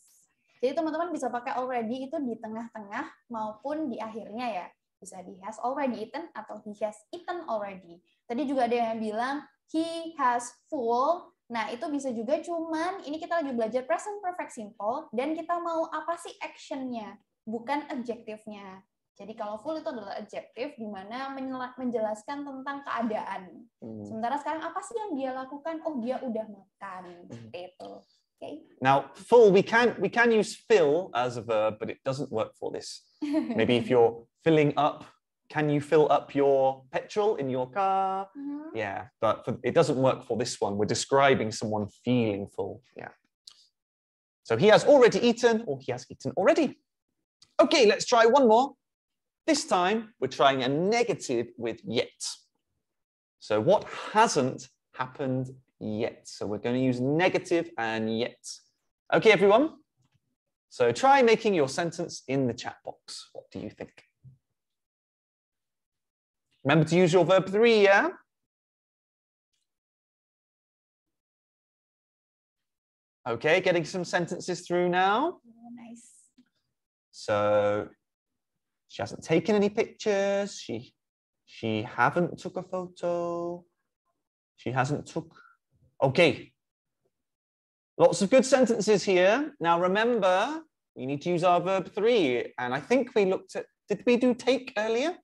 Speaker 1: Jadi teman-teman bisa pakai already itu di tengah-tengah maupun di akhirnya ya. Bisa di has already eaten atau he has eaten already. Tadi juga ada yang bilang he has full. Nah, itu bisa juga, cuman ini kita lagi belajar present perfect simple dan kita mau apa sih actionnya, bukan adjektifnya. Jadi kalau full itu adalah adjektif di mana menjelaskan tentang keadaan. Sementara sekarang apa sih yang dia lakukan? Oh, dia udah makan. Itu. Okay.
Speaker 2: Now, full, we can use fill as a verb, but it doesn't work for this. Maybe if you're filling up, can you fill up your petrol in your car? Yeah, but it doesn't work for this one. We're describing someone feeling full. Yeah. So he has already eaten, or he has eaten already. Okay, let's try one more. This time, we're trying a negative with yet. So what hasn't happened yet? So we're going to use negative and yet. Okay, everyone? So try making your sentence in the chat box. What do you think? Remember to use your verb 3, yeah? Okay, getting some sentences through now.
Speaker 1: Oh, nice.
Speaker 2: So she hasn't taken any pictures. She haven't took a photo. She hasn't took. Okay. Lots of good sentences here. Now remember, we need to use our verb 3. And I think we looked at, did we do take earlier?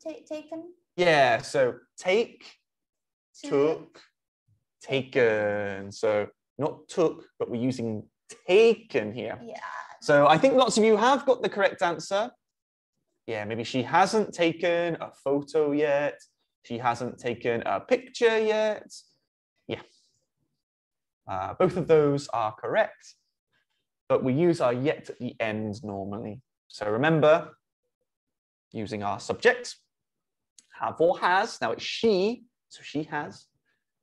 Speaker 1: Taken.
Speaker 2: Yeah, so take, took, taken. So not took, but we're using taken here.
Speaker 1: Yeah.
Speaker 2: So I think lots of you have got the correct answer. Yeah, maybe she hasn't taken a photo yet. She hasn't taken a picture yet. Yeah. Both of those are correct, but we use our yet at the end normally. So remember, using our subject, have or has. Now it's she, so she has.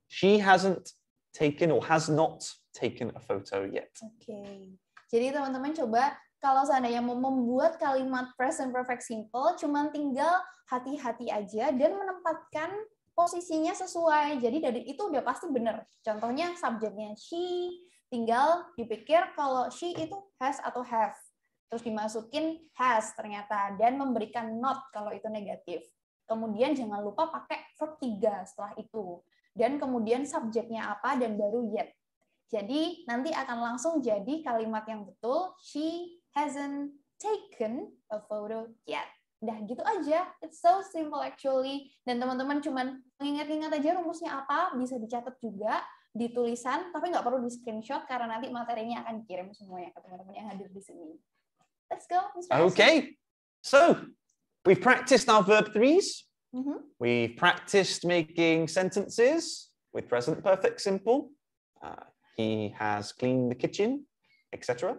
Speaker 2: She hasn't taken or has not taken a photo yet.
Speaker 1: Okay. Jadi teman-teman coba kalau seandainya mau membuat kalimat present perfect simple, cuman tinggal hati-hati aja dan menempatkan posisinya sesuai. Jadi dari itu udah pasti benar. Contohnya subjeknya she, tinggal dipikir kalau she itu has atau have. Terus dimasukin has ternyata dan memberikan not kalau itu negatif. Kemudian jangan lupa pakai verb 3 setelah itu. Dan kemudian subjeknya apa dan baru yet. Jadi nanti akan langsung jadi kalimat yang betul. She hasn't taken a photo yet. Udah gitu aja. It's so simple actually. Dan teman-teman cuman mengingat-ingat aja rumusnya apa, bisa dicatat juga di tulisan, tapi nggak perlu di screenshot karena nanti materinya akan dikirim semuanya ke teman-teman yang hadir di sini. Let's go, Mr.
Speaker 2: Okay. So we've practiced our verb 3s. We've practiced making sentences with present perfect simple. He has cleaned the kitchen, etc.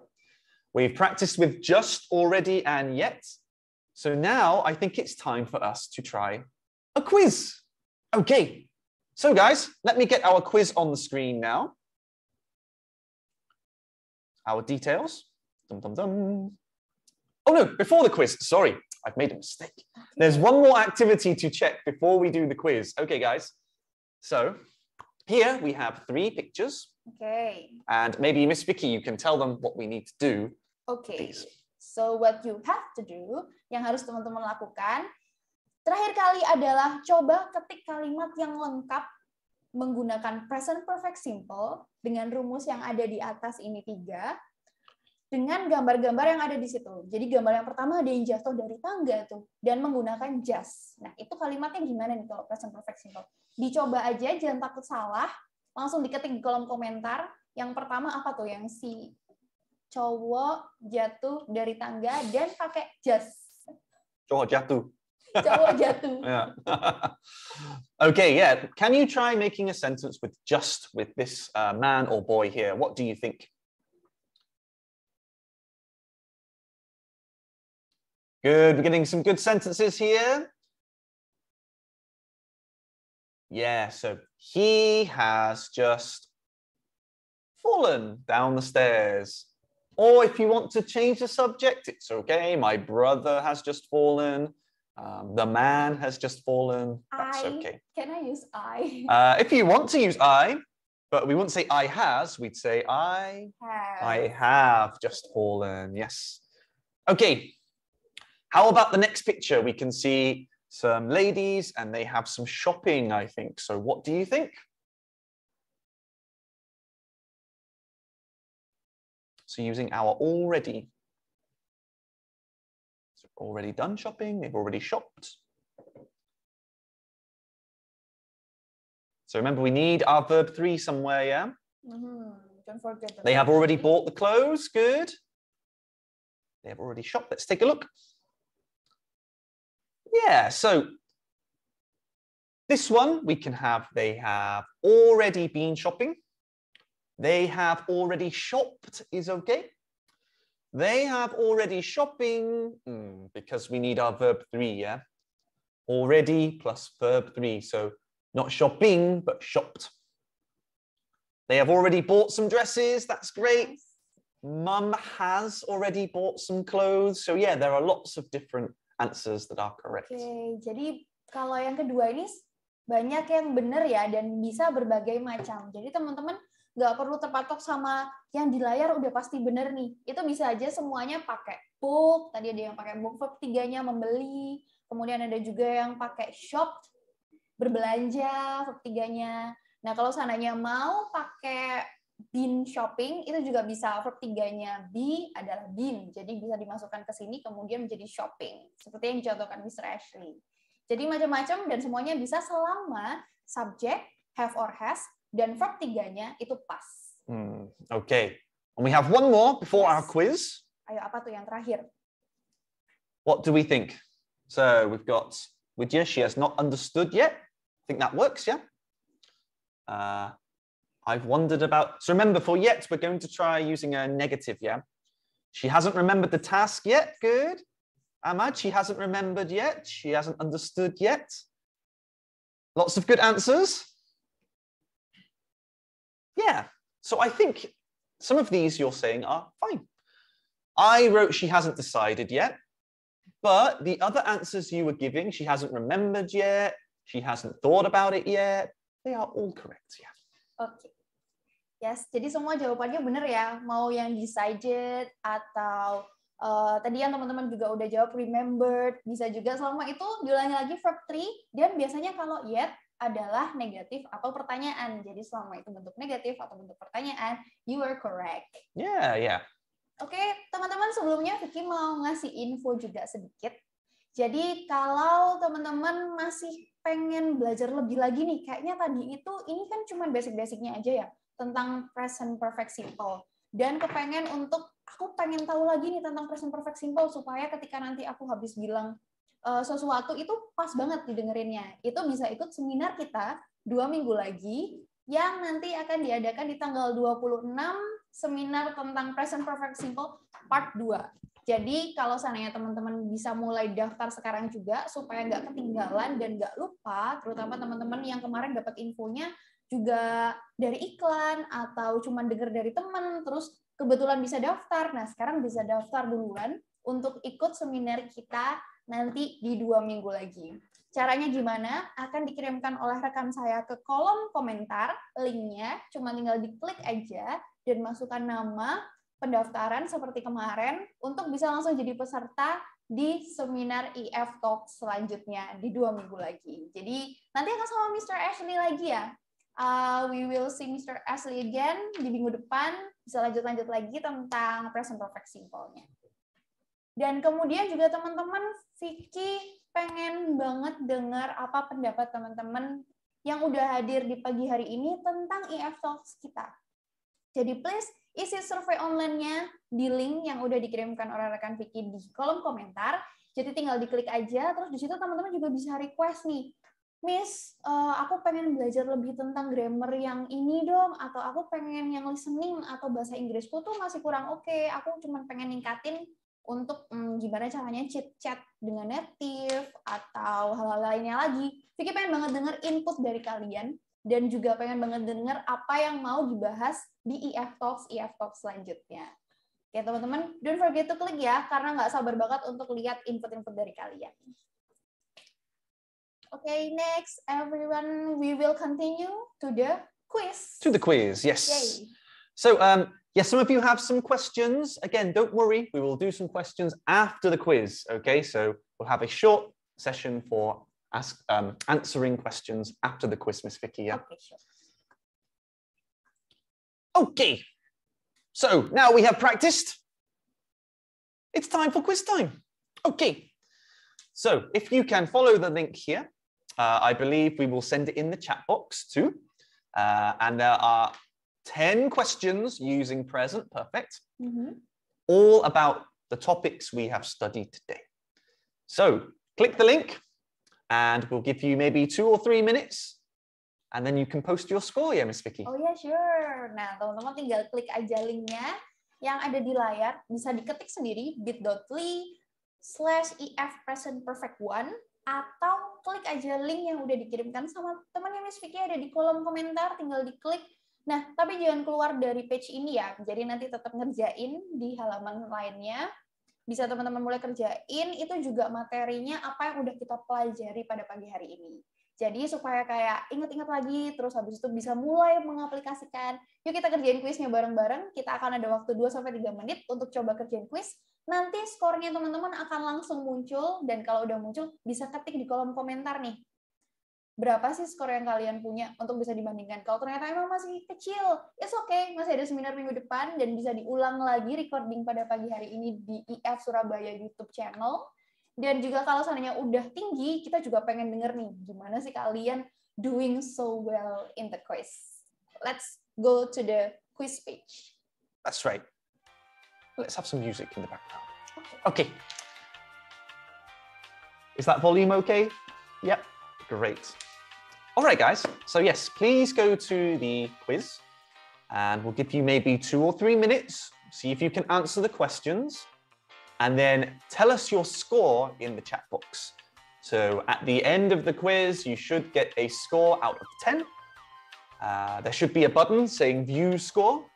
Speaker 2: We've practiced with just, already, and yet. So now I think it's time for us to try a quiz. Okay. So guys, let me get our quiz on the screen now. our details. Dum, dum, dum. Oh no, before the quiz, sorry, I've made a mistake. There's one more activity to check before we do the quiz. Okay, guys. So here we have 3 pictures.
Speaker 1: Okay.
Speaker 2: And maybe Miss Vicky, you can tell them what we need to do.
Speaker 1: Okay. So what you have to do, yang harus teman-teman lakukan, terakhir kali adalah coba ketik kalimat yang lengkap menggunakan present perfect simple dengan rumus yang ada di atas ini 3. Dengan gambar-gambar yang ada di situ. Jadi gambar yang pertama ada yang jatuh dari tangga tuh dan menggunakan jas. Nah, itu kalimatnya gimana nih kalau present perfect simple? Dicoba aja, jangan takut salah. Langsung diketik di kolom komentar. Yang pertama apa tuh yang si cowok jatuh dari tangga dan pakai jas.
Speaker 2: Cowok jatuh.
Speaker 1: Cowok jatuh.
Speaker 2: Yeah. Okay, yeah. Can you try making a sentence with this man or boy here? What do you think? Good, we're getting some good sentences here. Yeah, so he has just fallen down the stairs. Or if you want to change the subject, it's okay. My brother has just fallen. The man has just fallen. That's okay.
Speaker 1: Can I use I?
Speaker 2: If you want to use I, but we wouldn't say I has, we'd say I have just fallen. Yes. Okay. How about the next picture? We can see some ladies and they have some shopping, I think. So what do you think? So using our already. So already done shopping, they've already shopped. So remember, we need our verb 3 somewhere, yeah?
Speaker 1: Don't forget that.
Speaker 2: They have already bought the clothes, good. They have already shopped. Let's take a look. Yeah, so this one we can have, they have already been shopping. They have already shopped is okay. They have already shopping because we need our verb 3, yeah? Already plus verb 3, so not shopping, but shopped. They have already bought some dresses, that's great. Mum has already bought some clothes. So yeah, there are lots of different answers that are correct.
Speaker 1: Oke, jadi kalau yang kedua ini banyak yang benar ya dan bisa berbagai macam. Jadi teman-teman nggak perlu terpatok sama yang di layar udah pasti benar nih. Itu bisa aja semuanya pakai book. Tadi ada yang pakai book, verb 3-nya membeli. Kemudian ada juga yang pakai shop, berbelanja, verb 3-nya. Nah, kalau seandainya mau pakai been shopping, itu juga bisa. Verb 3-nya be adalah been. Jadi bisa dimasukkan ke sini, kemudian menjadi shopping. Seperti yang dicontohkan Mr. Ashley. Jadi macam-macam dan semuanya bisa selama subject, have or has, dan verb 3-nya itu pas.
Speaker 2: Okay. And we have one more before our quiz.
Speaker 1: Ayo, apa tuh yang terakhir?
Speaker 2: What do we think? So we've got Widya, she has not understood yet. I think that works, yeah? I've wondered about, so remember for yet, we're going to try using a negative, yeah? She hasn't remembered the task yet, good. Ahmad, she hasn't remembered yet. She hasn't understood yet. Lots of good answers. Yeah, so I think some of these you're saying are fine. I wrote she hasn't decided yet, but the other answers you were giving, she hasn't remembered yet, she hasn't thought about it yet, they are all correct, yeah.
Speaker 1: Oke. Yes, jadi semua jawabannya benar ya. Mau yang decided atau tadi yang teman-teman juga udah jawab remembered, bisa juga selama itu diulangi lagi verb 3 dan biasanya kalau yet adalah negatif atau pertanyaan. Jadi selama itu bentuk negatif atau bentuk pertanyaan, you are correct.
Speaker 2: Yeah, yeah.
Speaker 1: Oke, teman-teman sebelumnya Vicky mau ngasih info juga sedikit. Jadi kalau teman-teman masih pengen belajar lebih lagi nih, kayaknya tadi itu ini kan cuma basic-basicnya aja ya tentang present perfect simple. Dan kepengen untuk aku pengen tahu lagi nih tentang present perfect simple supaya ketika nanti aku habis bilang sesuatu itu pas banget didengerinnya. Itu bisa ikut seminar kita 2 minggu lagi yang nanti akan diadakan di tanggal 26, seminar tentang present perfect simple part 2. Jadi kalau seandainya teman-teman bisa mulai daftar sekarang juga supaya nggak ketinggalan dan nggak lupa, terutama teman-teman yang kemarin dapat infonya juga dari iklan atau cuma dengar dari teman terus kebetulan bisa daftar, nah sekarang bisa daftar duluan untuk ikut seminar kita nanti di 2 minggu lagi. Caranya gimana? Akan dikirimkan oleh rekan saya ke kolom komentar, linknya cuma tinggal diklik aja dan masukkan nama pendaftaran seperti kemarin untuk bisa langsung jadi peserta di seminar IF Talk selanjutnya di 2 minggu lagi. Jadi nanti akan sama Mr. Ashley lagi ya. We will see Mr. Ashley again di minggu depan, bisa lanjut-lanjut lagi tentang present perfect simple-nya. Dan kemudian juga teman-teman, Vicky pengen banget dengar apa pendapat teman-teman yang udah hadir di pagi hari ini tentang IF Talks kita. Jadi please isi survei online-nya di link yang udah dikirimkan oleh rekan Vicky di kolom komentar. Jadi tinggal diklik aja, terus di situ teman-teman juga bisa request nih. Miss, aku pengen belajar lebih tentang grammar yang ini dong, atau aku pengen yang listening atau bahasa Inggrisku tuh masih kurang oke. Aku cuma pengen ningkatin untuk gimana caranya chit-chat dengan native atau hal-hal lainnya lagi. Vicky pengen banget denger input dari kalian dan juga pengen banget denger apa yang mau dibahas di IF Talks selanjutnya. Oke teman-teman, don't forget to klik ya, karena nggak sabar banget untuk lihat input-input dari kalian. Okay, next everyone, we will continue to the quiz.
Speaker 2: To the quiz, yes.
Speaker 1: Yay.
Speaker 2: So, yes, some of you have some questions. Again, don't worry, we will do some questions after the quiz, okay? So we'll have a short session for answering questions after the quiz, Miss Vicky. Yeah?
Speaker 1: Okay, sure.
Speaker 2: Okay, so now we have practiced. It's time for quiz time. Okay, so if you can follow the link here, I believe we will send it in the chat box too. And there are 10 questions using present perfect, all about the topics we have studied today. So click the link and we'll give you maybe 2 or 3 minutes and then you can post your score, yeah, Miss Vicky?
Speaker 1: Oh yeah, sure. Nah, teman-teman tinggal klik aja linknya yang ada di layar, bisa diketik sendiri bit.ly/if present perfect 1 atau klik aja link yang udah dikirimkan sama temannya Miss Vicky ada di kolom komentar, tinggal diklik. Nah, tapi jangan keluar dari page ini ya. Jadi nanti tetap ngerjain di halaman lainnya. Bisa teman-teman mulai kerjain, itu juga materinya apa yang udah kita pelajari pada pagi hari ini. Jadi supaya kayak ingat-ingat lagi, terus habis itu bisa mulai mengaplikasikan. Yuk kita kerjain kuisnya bareng-bareng. Kita akan ada waktu 2-3 menit untuk coba kerjain kuis. Nanti skornya teman-teman akan langsung muncul, dan kalau udah muncul bisa ketik di kolom komentar nih. Berapa sih skor yang kalian punya untuk bisa dibandingkan. Kalau ternyata emang masih kecil, it's okay, masih ada seminar minggu depan dan bisa diulang lagi recording pada pagi hari ini di IF Surabaya YouTube channel. Dan juga kalau seandainya udah tinggi, kita juga pengen denger nih, gimana sih kalian doing so well in the quiz. Let's go to the quiz page.
Speaker 2: That's right. Let's have some music in the background. Okay. Is that volume okay? Yep, great. All right, guys. So yes, please go to the quiz and we'll give you maybe 2 or 3 minutes. See if you can answer the questions and then tell us your score in the chat box. So at the end of the quiz, you should get a score out of 10. There should be a button saying view score.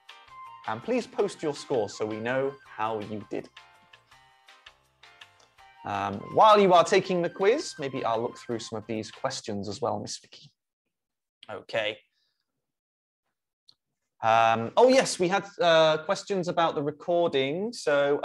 Speaker 2: And please post your score so we know how you did. While you are taking the quiz, maybe I'll look through some of these questions as well, Miss Vicky. Okay. Oh yes, we had questions about the recording. So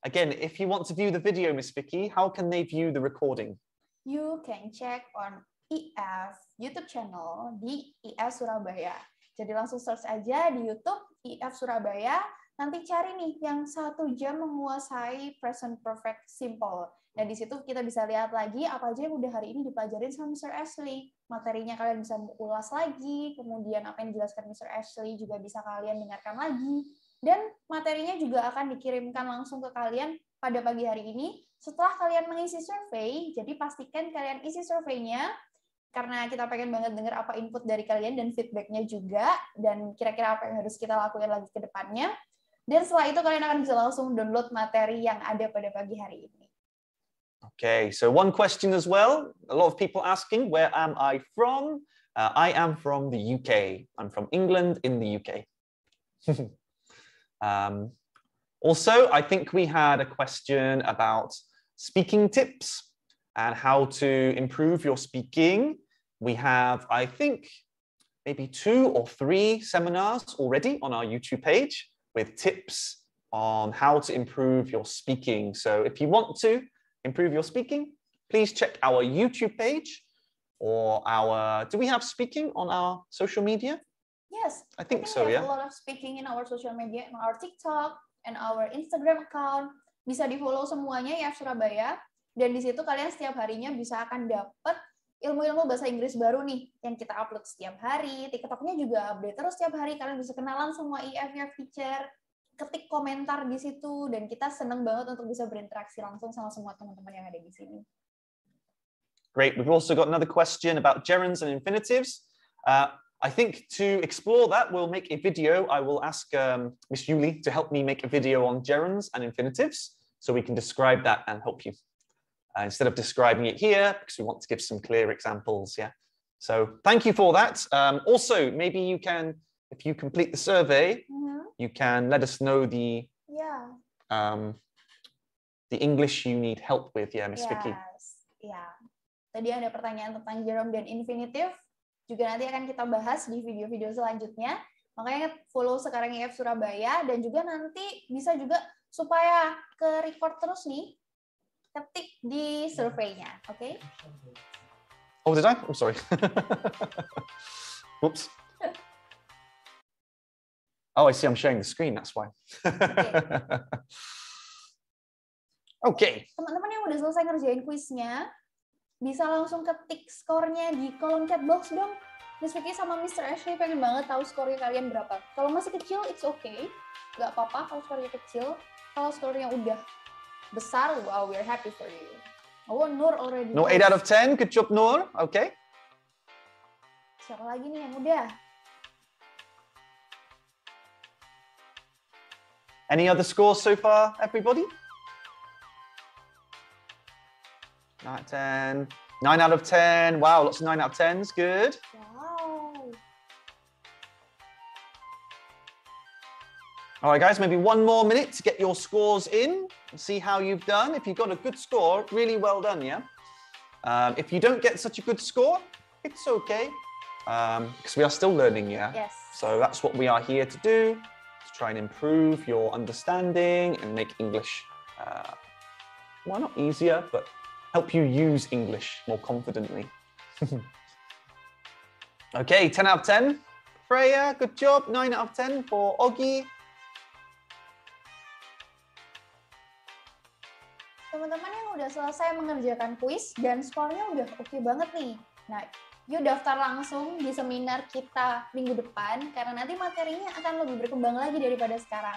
Speaker 2: again, if you want to view the video, Miss Vicky, how can they view the recording?
Speaker 1: You can check on IF YouTube channel di IF Surabaya. Jadi langsung search aja di YouTube IF Surabaya. Nanti cari nih yang 1 jam menguasai present perfect simple. Nah, di situ kita bisa lihat lagi apa aja yang udah hari ini dipelajarin sama Mr. Ashley. Materinya kalian bisa ulas lagi, kemudian apa yang dijelaskan Mr. Ashley juga bisa kalian dengarkan lagi. Dan materinya juga akan dikirimkan langsung ke kalian pada pagi hari ini. Setelah kalian mengisi survei, jadi pastikan kalian isi surveinya, karena kita pengen banget dengar apa input dari kalian dan feedback-nya juga, dan kira-kira apa yang harus kita lakukan lagi ke depannya. Dan setelah itu kalian akan bisa langsung download materi yang ada pada pagi hari ini.
Speaker 2: Okay, so one question as well. A lot of people asking, where am I from? I am from the UK. I'm from England in the UK. Also, I think we had a question about speaking tips and how to improve your speaking. We have, I think, maybe 2 or 3 seminars already on our YouTube page with tips on how to improve your speaking. So if you want to improve your speaking, please check our YouTube page or our, do we have speaking on our social media?
Speaker 1: Yes,
Speaker 2: I think so,
Speaker 1: we have
Speaker 2: yeah.
Speaker 1: a lot of speaking in our social media, in our TikTok, and our Instagram account. Bisa di-follow semuanya ya Surabaya. Dan di situ kalian setiap harinya bisa akan dapat ilmu-ilmu bahasa Inggris baru nih yang kita upload setiap hari. TikToknya juga update terus setiap hari. Kalian bisa kenalan semua IF teacher, ketik komentar di situ, dan kita senang banget untuk bisa berinteraksi langsung sama semua teman-teman yang ada di sini.
Speaker 2: Great. We've also got another question about gerunds and infinitives. I think to explore that, we'll make a video. I will ask Miss Yuli to help me make a video on gerunds and infinitives so we can describe that and help you. Instead of describing it here, because we want to give some clear examples, yeah. So thank you for that. Also, maybe you can, if you complete the survey, you can let us know the English you need help with, yeah, Miss Vicky.
Speaker 1: Yeah. Tadi ada pertanyaan tentang gerund dan infinitive, juga nanti akan kita bahas di video-video selanjutnya. Makanya follow sekarang IF Surabaya, dan juga nanti bisa juga supaya ke record terus nih, ketik di survei-nya, oke? Okay?
Speaker 2: Oh, did I? I'm sorry. Whoops. Oh, I see. I'm sharing the screen. That's why. Okay.
Speaker 1: Teman-teman yang udah selesai ngerjain kuisnya, bisa langsung ketik skornya di kolom chat box dong. Miss Vicky sama Mr. Ashley pengen banget tahu skornya kalian berapa. Kalau masih kecil, it's okay. Nggak apa-apa kalau skornya kecil. Kalau skornya udah besar, wow, we're happy for you. Oh, Nur already.
Speaker 2: No, 8 out of 10. Good job, Nur. Okay.
Speaker 1: Siapa lagi nih yang udah?
Speaker 2: Any other scores so far, everybody? 9 out of 10. 9 out of 10. Wow, lots of 9 out of 10s. Good.
Speaker 1: Wow.
Speaker 2: All right, guys, maybe 1 more minute to get your scores in and see how you've done. If you've got a good score, really well done, yeah? If you don't get such a good score, it's okay, because we are still learning, yeah?
Speaker 1: Yes.
Speaker 2: So that's what we are here to do, to try and improve your understanding and make English, well, not easier, but help you use English more confidently. Okay, 10 out of 10. Freya, good job. 9 out of 10 for Oggy.
Speaker 1: Teman-teman yang udah selesai mengerjakan kuis dan skornya udah oke banget nih. Nah, yuk daftar langsung di seminar kita minggu depan, karena nanti materinya akan lebih berkembang lagi daripada sekarang.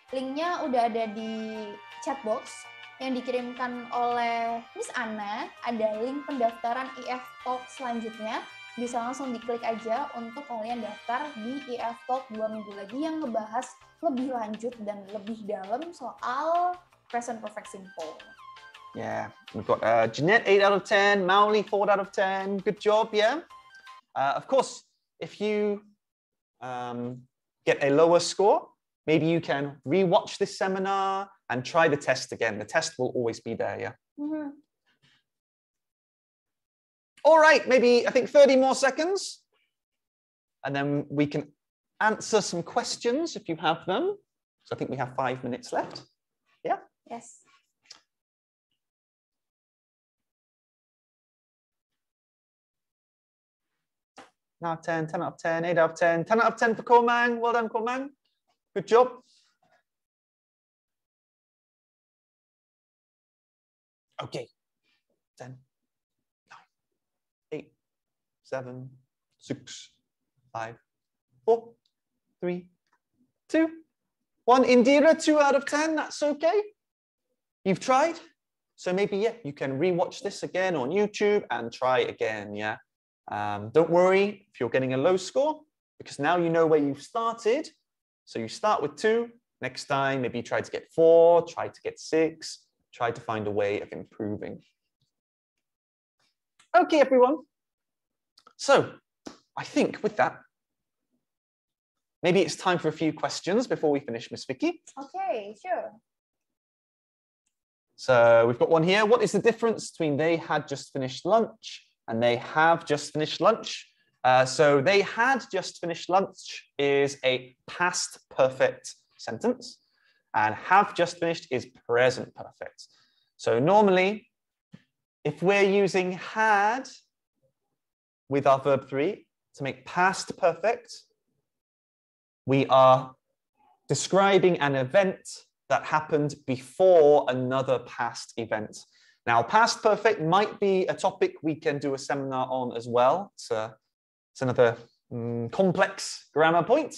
Speaker 1: Linknya udah ada di chat box yang dikirimkan oleh Miss Anna. Ada link pendaftaran IF Talk selanjutnya. Bisa langsung diklik aja untuk kalian daftar di IF Talk 2 minggu lagi yang ngebahas lebih lanjut dan lebih dalam soal present perfect simple.
Speaker 2: Yeah, we've got Jeanette, 8 out of 10, Mauli, 4 out of 10. Good job, yeah? Of course, if you get a lower score, maybe you can re-watch this seminar and try the test again. The test will always be there, yeah?
Speaker 1: Mm-hmm.
Speaker 2: All right, maybe I think 30 more seconds. And then we can answer some questions if you have them. So I think we have 5 minutes left. Yeah?
Speaker 1: Yes.
Speaker 2: Out of 10, 10 out of 10, 8 out of 10, 10 out of 10 for Komang. Well done, Komang. Good job. Okay. 10, 9, 8, 7, 6, 5, 4, 3, 2, 1. Indira, 2 out of 10. That's okay. You've tried. So maybe, yeah, you can rewatch this again on YouTube and try again, yeah? Don't worry if you're getting a low score, because now you know where you've started. So you start with 2. Next time, maybe try to get 4, try to get 6, try to find a way of improving. Okay, everyone. So I think with that, maybe it's time for a few questions before we finish, Miss Vicky.
Speaker 1: Okay, sure.
Speaker 2: So we've got one here. What is the difference between they had just finished lunch and they have just finished lunch? So they had just finished lunch is a past perfect sentence, and have just finished is present perfect. So normally, if we're using had with our verb 3 to make past perfect, we are describing an event that happened before another past event. Now, past perfect might be a topic we can do a seminar on as well. It's another complex grammar point,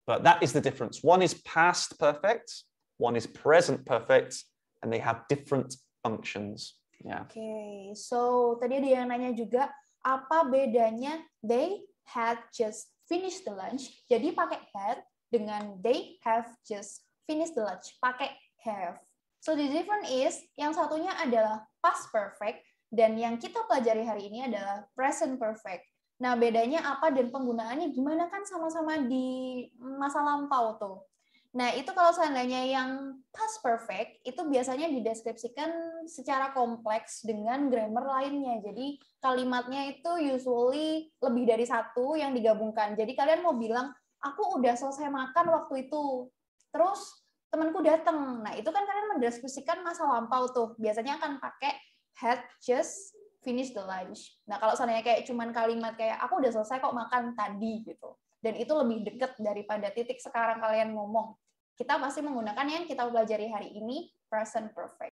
Speaker 2: but that is the difference. One is past perfect, one is present perfect, and they have different functions. Yeah.
Speaker 1: Okay, so tadi ada yang nanya juga, apa bedanya they had just finished the lunch? Jadi pakai had dengan they have just finished the lunch, pakai have. So the difference is, yang satunya adalah past perfect, dan yang kita pelajari hari ini adalah present perfect. Nah, bedanya apa dan penggunaannya gimana, kan sama-sama di masa lampau tuh. Nah, itu kalau seandainya yang past perfect, itu biasanya dideskripsikan secara kompleks dengan grammar lainnya. Jadi, kalimatnya itu usually lebih dari satu yang digabungkan. Jadi, kalian mau bilang, aku udah selesai makan waktu itu. Terus, temanku datang. Nah, itu kan kalian mendeskripsikan masa lampau tuh. Biasanya akan pakai had just finished the lunch. Nah, kalau seandainya kayak cuman kalimat kayak, aku udah selesai kok makan tadi, gitu. Dan itu lebih dekat daripada titik sekarang kalian ngomong. Kita pasti menggunakan yang kita pelajari hari ini, present perfect.